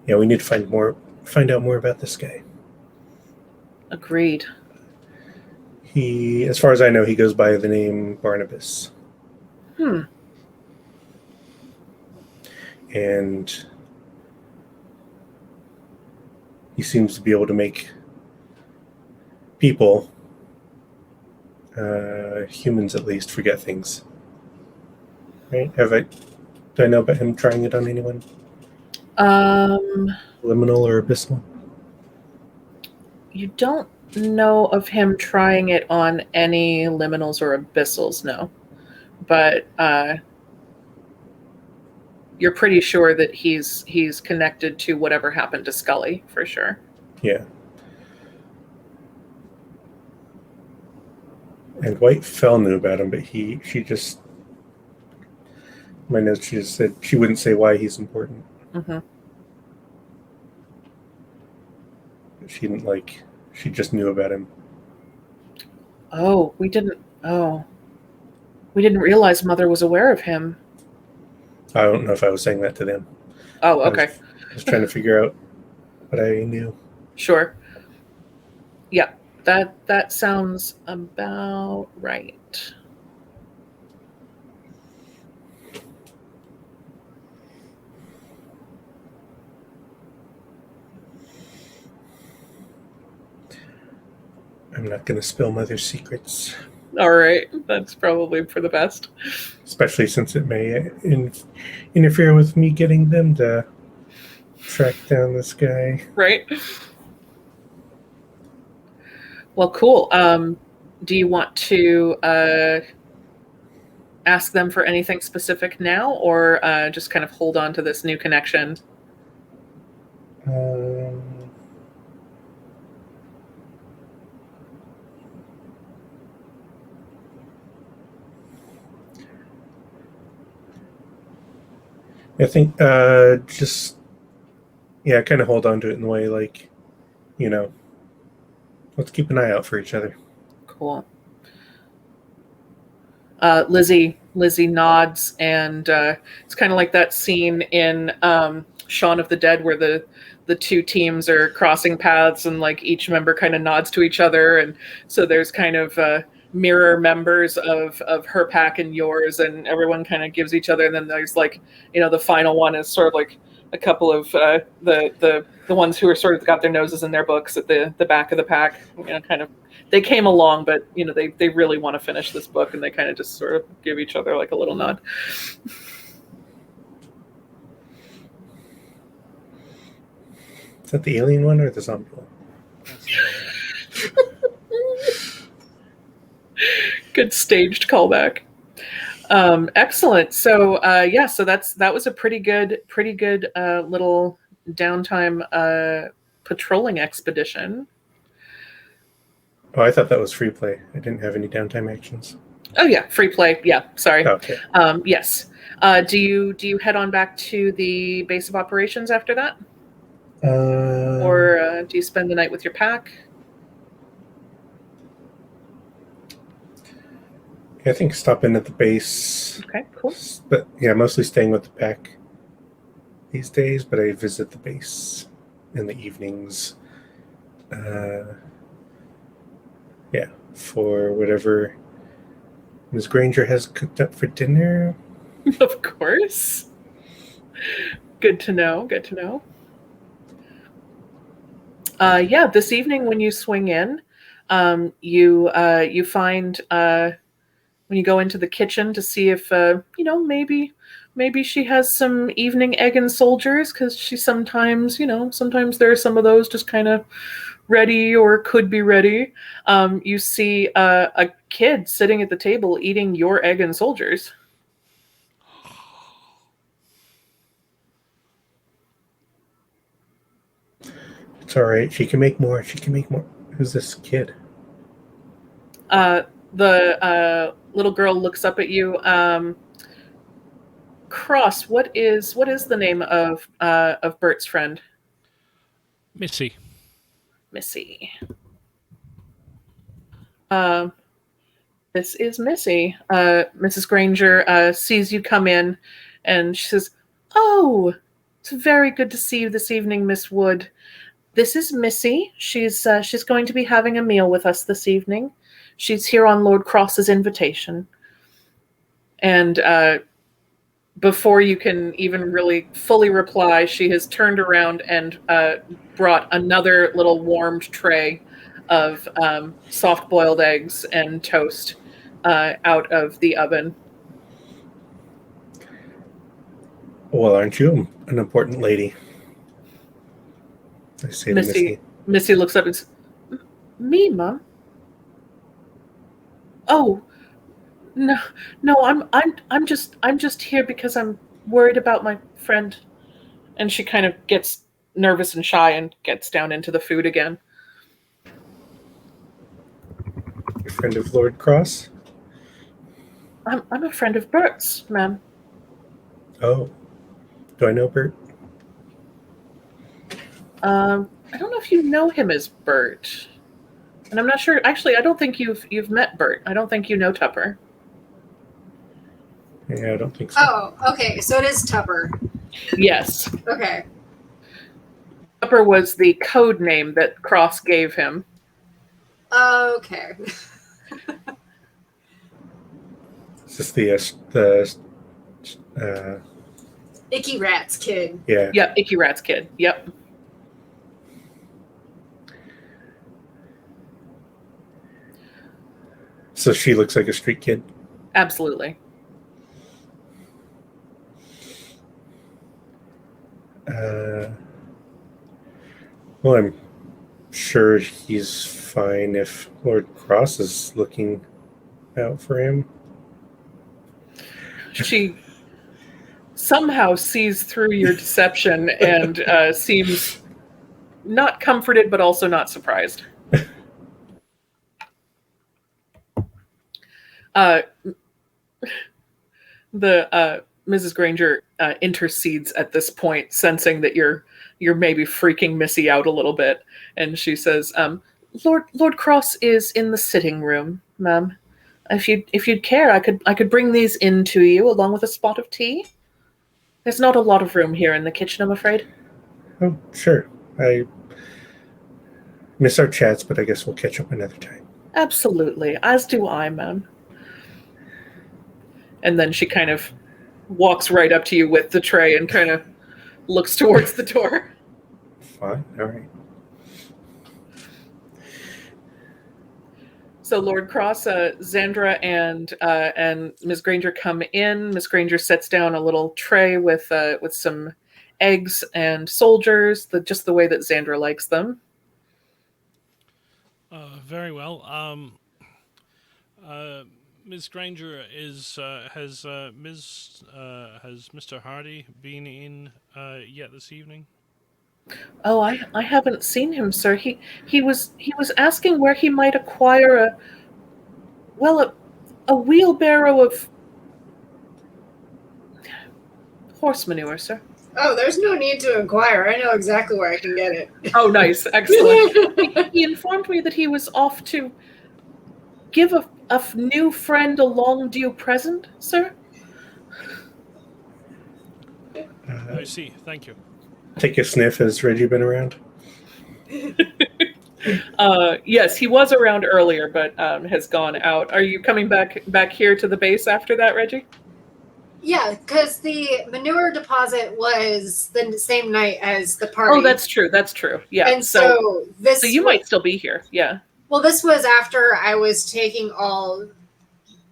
Yeah, we need to find out more about this guy. Agreed. He, as far as I know, he goes by the name Barnabas. And he seems to be able to make people, humans at least, forget things. Right? Do I know about him trying it on anyone? Liminal or Abyssal? You don't know of him trying it on any liminals or abyssals, no. But you're pretty sure that he's connected to whatever happened to Scully, for sure. Yeah. And White Fell knew about him, but she just, my notes, she just said she wouldn't say why he's important. Mm-hmm. She just knew about him. We didn't realize Mother was aware of him. I don't know if I was saying that to them. Oh, okay. I was trying to figure out what I knew. Sure. Yeah, that sounds about right. I'm not going to spill Mother's secrets. All right, that's probably for the best. Especially since it may interfere with me getting them to track down this guy. Right. Well, cool. Do you want to ask them for anything specific now, or just kind of hold on to this new connection? I think just, yeah, kind of hold on to it in the way, like, let's keep an eye out for each other. Cool. Lizzie nods, and it's kind of like that scene in Shaun of the Dead where the two teams are crossing paths, and like each member kind of nods to each other, and so there's kind of mirror members of her pack and yours, and everyone kind of gives each other, and then there's like, the final one is sort of like a couple of the ones who are sort of got their noses in their books at the back of the pack, kind of, they came along, but they really want to finish this book, and they kind of just sort of give each other like a little nod. Is that the alien one or the zombie one? Good staged callback. Excellent. So so that was a pretty good little downtime patrolling expedition. Oh, I thought that was free play. I didn't have any downtime actions. Oh yeah, free play. Yeah, sorry. Okay. Yes. Do you head on back to the base of operations after that, or do you spend the night with your pack? I think stop in at the base. Okay, cool. But yeah, mostly staying with the pack these days, but I visit the base in the evenings. Yeah, for whatever Ms. Granger has cooked up for dinner. Of course. Good to know. Good to know. Yeah, this evening when you swing in, you find when you go into the kitchen to see if maybe she has some evening egg and soldiers, because she sometimes there are some of those just kind of ready or could be ready. You see a kid sitting at the table eating your egg and soldiers. It's all right. She can make more. She can make more. Who's this kid? The little girl looks up at you. Cross, what is the name of Bert's friend? Missy. Missy. Um, this is Missy. Mrs. Granger sees you come in, and she says, "Oh, it's very good to see you this evening, Miss Wood. This is Missy. She's going to be having a meal with us this evening. She's here on Lord Cross's invitation." And before you can even really fully reply, she has turned around and brought another little warmed tray of soft-boiled eggs and toast out of the oven. Well, aren't you an important lady? I say to Missy. Missy looks up and says, "Me, Mom? Oh, no, no, I'm just here because I'm worried about my friend." And she kind of gets nervous and shy and gets down into the food again. Your friend of Lord Cross? I'm a friend of Bert's, ma'am. Oh. Do I know Bert? I don't know if you know him as Bert. And I'm not sure. Actually, I don't think you've met Bert. I don't think you know Tupper. Yeah, I don't think so. Oh, okay. So it is Tupper. Yes. Okay. Tupper was the code name that Cross gave him. Okay. Is this the Icky Rat's kid. yeah. Yep, Icky Rat's kid. Yep. So she looks like a street kid? Absolutely. Well, I'm sure he's fine if Lord Cross is looking out for him. She somehow sees through your deception and seems not comforted, but also not surprised. The Mrs. Granger intercedes at this point, sensing that you're maybe freaking Missy out a little bit, and she says, Lord Cross is in the sitting room, ma'am. If you'd care, I could bring these in to you along with a spot of tea. There's not a lot of room here in the kitchen, I'm afraid. Oh, sure. I miss our chats, but I guess we'll catch up another time. Absolutely, as do I, ma'am. And then she kind of walks right up to you with the tray and kind of looks towards the door. Fine, all right. So Lord Cross, Xandra, and Ms. Granger come in. Ms. Granger sets down a little tray with some eggs and soldiers, just the way that Xandra likes them. Very well. Ms. Granger has Mr. Hardy been in yet this evening? Oh, I haven't seen him, sir. He was asking where he might acquire a wheelbarrow of horse manure, sir. Oh, there's no need to inquire. I know exactly where I can get it. Oh, nice. Excellent. He informed me that he was off to give a new friend a long-due present, sir. I see. Thank you. Take a sniff. Has Reggie been around? Yes, he was around earlier, but has gone out. Are you coming back here to the base after that, Reggie? Yeah, because the manure deposit was the same night as the party. Oh, that's true. That's true. Yeah. And so this. So you might still be here. Yeah. Well, this was after I was taking all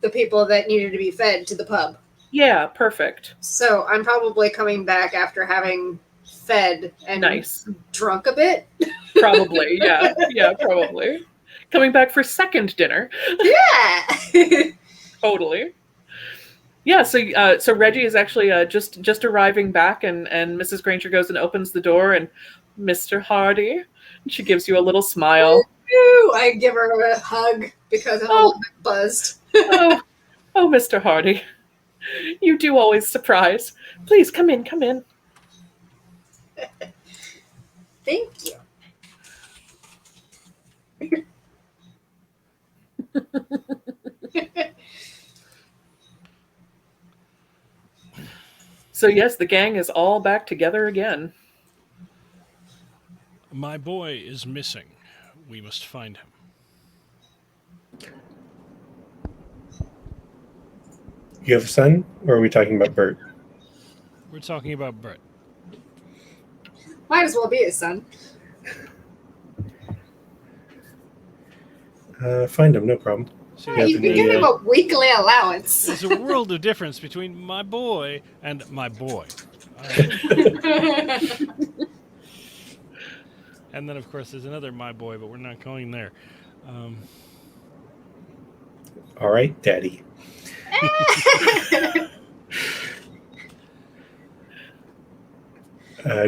the people that needed to be fed to the pub. Yeah. Perfect. So I'm probably coming back after having fed and Nice. drunk a bit. Probably. Yeah. Yeah. Probably. Coming back for second dinner. Yeah. Totally. Yeah, so Reggie is actually just arriving back, and Mrs. Granger goes and opens the door, and Mr. Hardy, and she gives you a little smile. I give her a hug because I'm a little bit buzzed. oh, Mr. Hardy, you do always surprise. Please come in, come in. Thank you. So yes, the gang is all back together again. My boy is missing. We must find him. You have a son, or are we talking about Bert? We're talking about Bert. Might as well be his son. Find him, no problem. See, Yeah, you can give him a weekly allowance. there's a world of difference between my boy and my boy. And then, of course, there's another my boy, but we're not going there. All right, Daddy.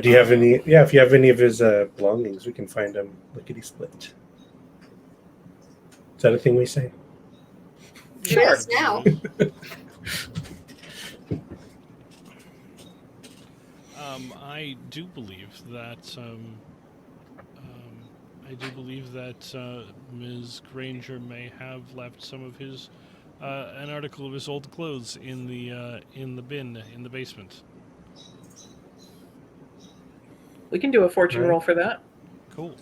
Do you have any? Yeah, if you have any of his belongings, we can find him lickety split. Is that a thing we say? Sure. Yes, now. I do believe that. Ms. Granger may have left some of his an article of his old clothes in the bin in the basement. We can do a fortune roll for that. Cool.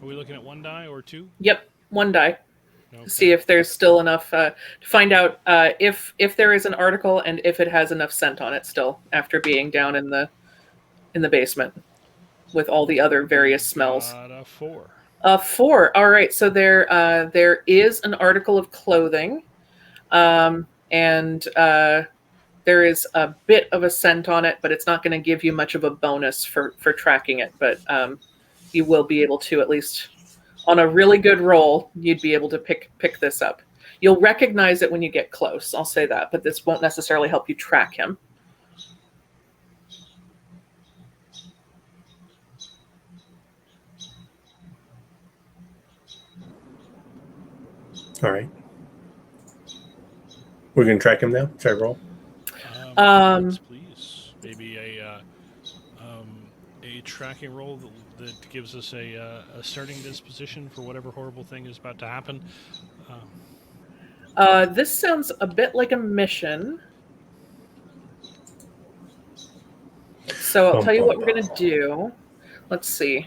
Are we looking at one die or two? Yep, one die. Okay. See if there's still enough to find out if there is an article and if it has enough scent on it still after being down in the basement with all the other various smells. A 4. A 4. All right. So there is an article of clothing, and there is a bit of a scent on it, but it's not going to give you much of a bonus for tracking it. But you will be able to, at least on a really good roll, you'd be able to pick this up. You'll recognize it when you get close. I'll say that, but this won't necessarily help you track him. All right. We're going to track him now? Should I roll? Yes, please. Maybe a tracking roll that gives us a starting disposition for whatever horrible thing is about to happen. This sounds a bit like a mission. So I'll tell you what we're going to do. Let's see.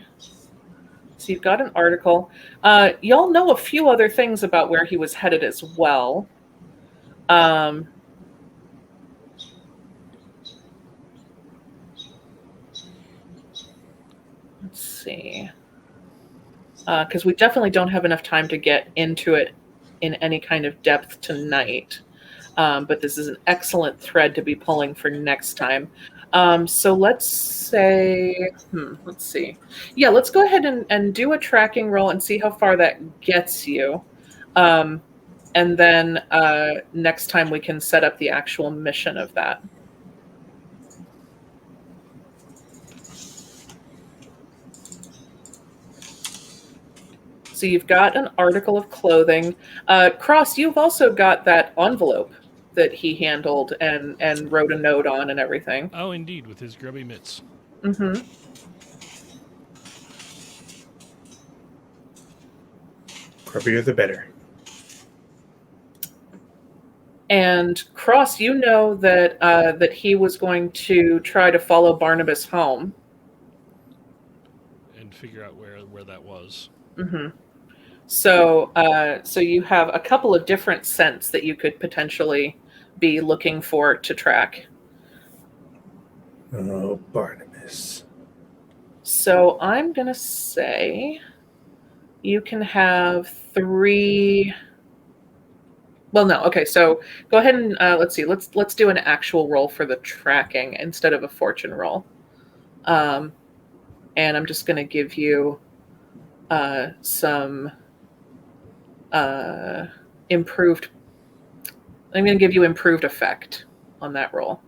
So you've got an article. Y'all know a few other things about where he was headed as well. Let's see. Because we definitely don't have enough time to get into it in any kind of depth tonight. But this is an excellent thread to be pulling for next time. So let's say, let's see. Yeah, let's go ahead and do a tracking roll and see how far that gets you. And then next time we can set up the actual mission of that. So you've got an article of clothing. Cross, you've also got that envelope that he handled and wrote a note on and everything. Oh, indeed, with his grubby mitts. Mm-hmm. Grubbier the better. And Cross, you know that that he was going to try to follow Barnabas home. and figure out where that was. Mm-hmm. So, so you have a couple of different scents that you could potentially be looking for to track. Oh, Barnabas. So I'm gonna say you can have 3. Well, no. Okay, so go ahead and let's see. Let's do an actual roll for the tracking instead of a fortune roll. And I'm just gonna give you some improved. I'm gonna give you improved effect on that roll.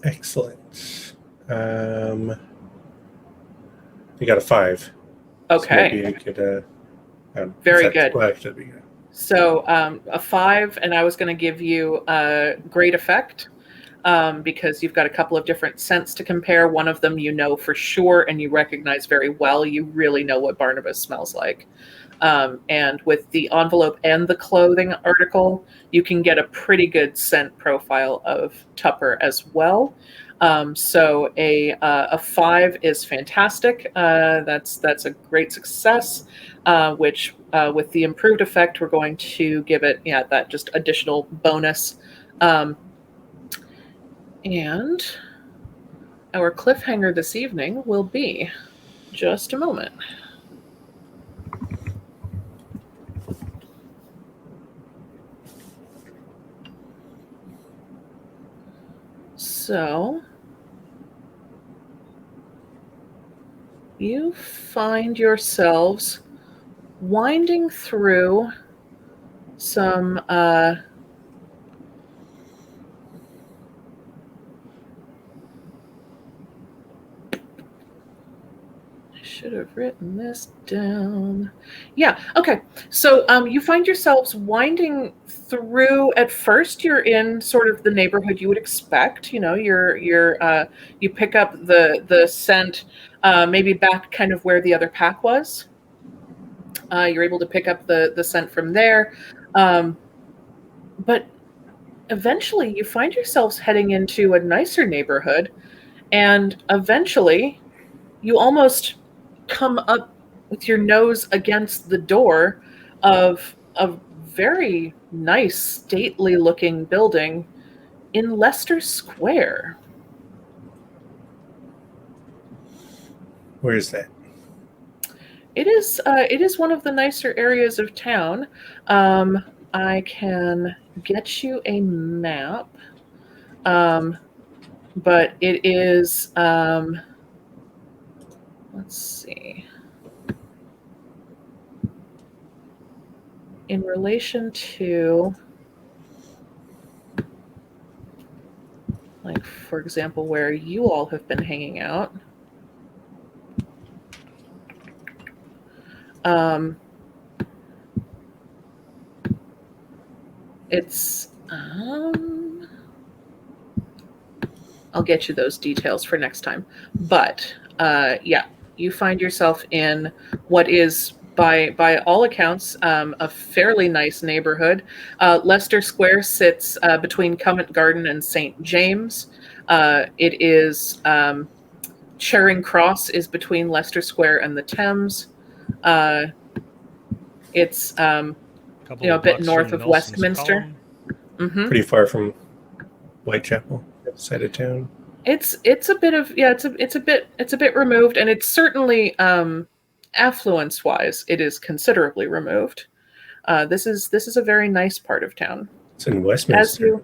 Excellent. You got a 5. Okay. So maybe you could. Very good. Well, actually, be good. So a 5, and I was going to give you a great effect because you've got a couple of different scents to compare. One of them you know for sure and you recognize very well. You really know what Barnabas smells like. And with the envelope and the clothing article, you can get a pretty good scent profile of Tupper as well. So a 5 is fantastic. That's a great success. Which with the improved effect, we're going to give it that just additional bonus. And our cliffhanger this evening will be just a moment. So you find yourselves winding through some I should have written this down. Yeah, okay. So you find yourselves winding through. At first, you're in sort of the neighborhood you would expect. You know, you pick up the scent, maybe back kind of where the other pack was. You're able to pick up the scent from there, but eventually you find yourselves heading into a nicer neighborhood, and eventually you almost come up with your nose against the door of a very nice, stately looking building in Leicester Square. Where is that? It is one of the nicer areas of town. I can get you a map, but it is. Let's see. In relation to, like, for example, where you all have been hanging out. It's I'll get you those details for next time. But yeah, you find yourself in what is by all accounts a fairly nice neighborhood. Leicester Square sits between Covent Garden and St. James. It is Charing Cross is between Leicester Square and the Thames. It's a bit north of Westminster. Mm-hmm. Pretty far from Whitechapel, side of town. It's a bit of it's a bit removed, and it's certainly affluence wise it is considerably removed. This is a very nice part of town. It's in Westminster.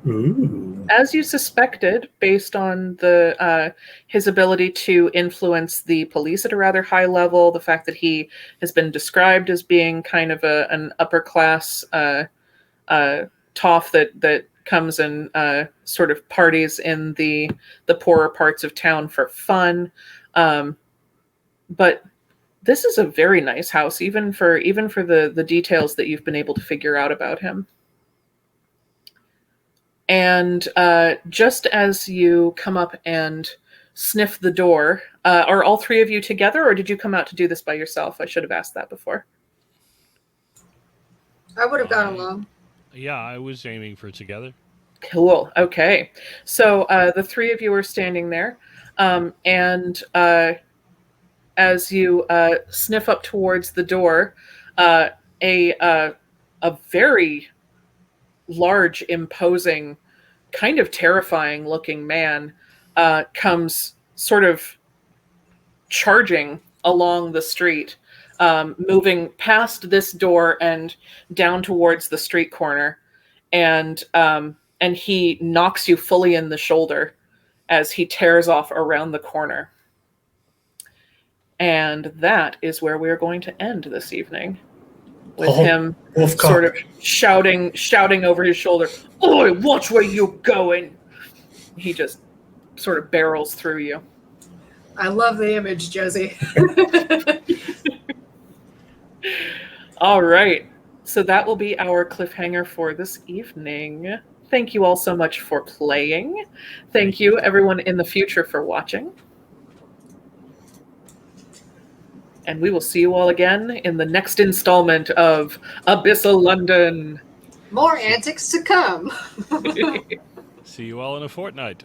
As you suspected, based on the his ability to influence the police at a rather high level, the fact that he has been described as being kind of an upper class toff that comes and sort of parties in the poorer parts of town for fun. But this is a very nice house, even for the details that you've been able to figure out about him. And just as you come up and sniff the door, are all 3 of you together, or did you come out to do this by yourself? I should have asked that before. I would have gone along. Yeah, I was aiming for together. Cool. Okay. So the three of you are standing there, and as you sniff up towards the door, uh, a very large, imposing, kind of terrifying looking man comes sort of charging along the street, moving past this door and down towards the street corner, and he knocks you fully in the shoulder as he tears off around the corner. And that is where we're going to end this evening, with him sort of shouting over his shoulder, "Oi, watch where you're going!" He just sort of barrels through you. I love the image, Josie. All right. So that will be our cliffhanger for this evening. Thank you all so much for playing. Thank you, everyone in the future, for watching. And we will see you all again in the next installment of Abyssal London. More antics to come. See you all in a fortnight.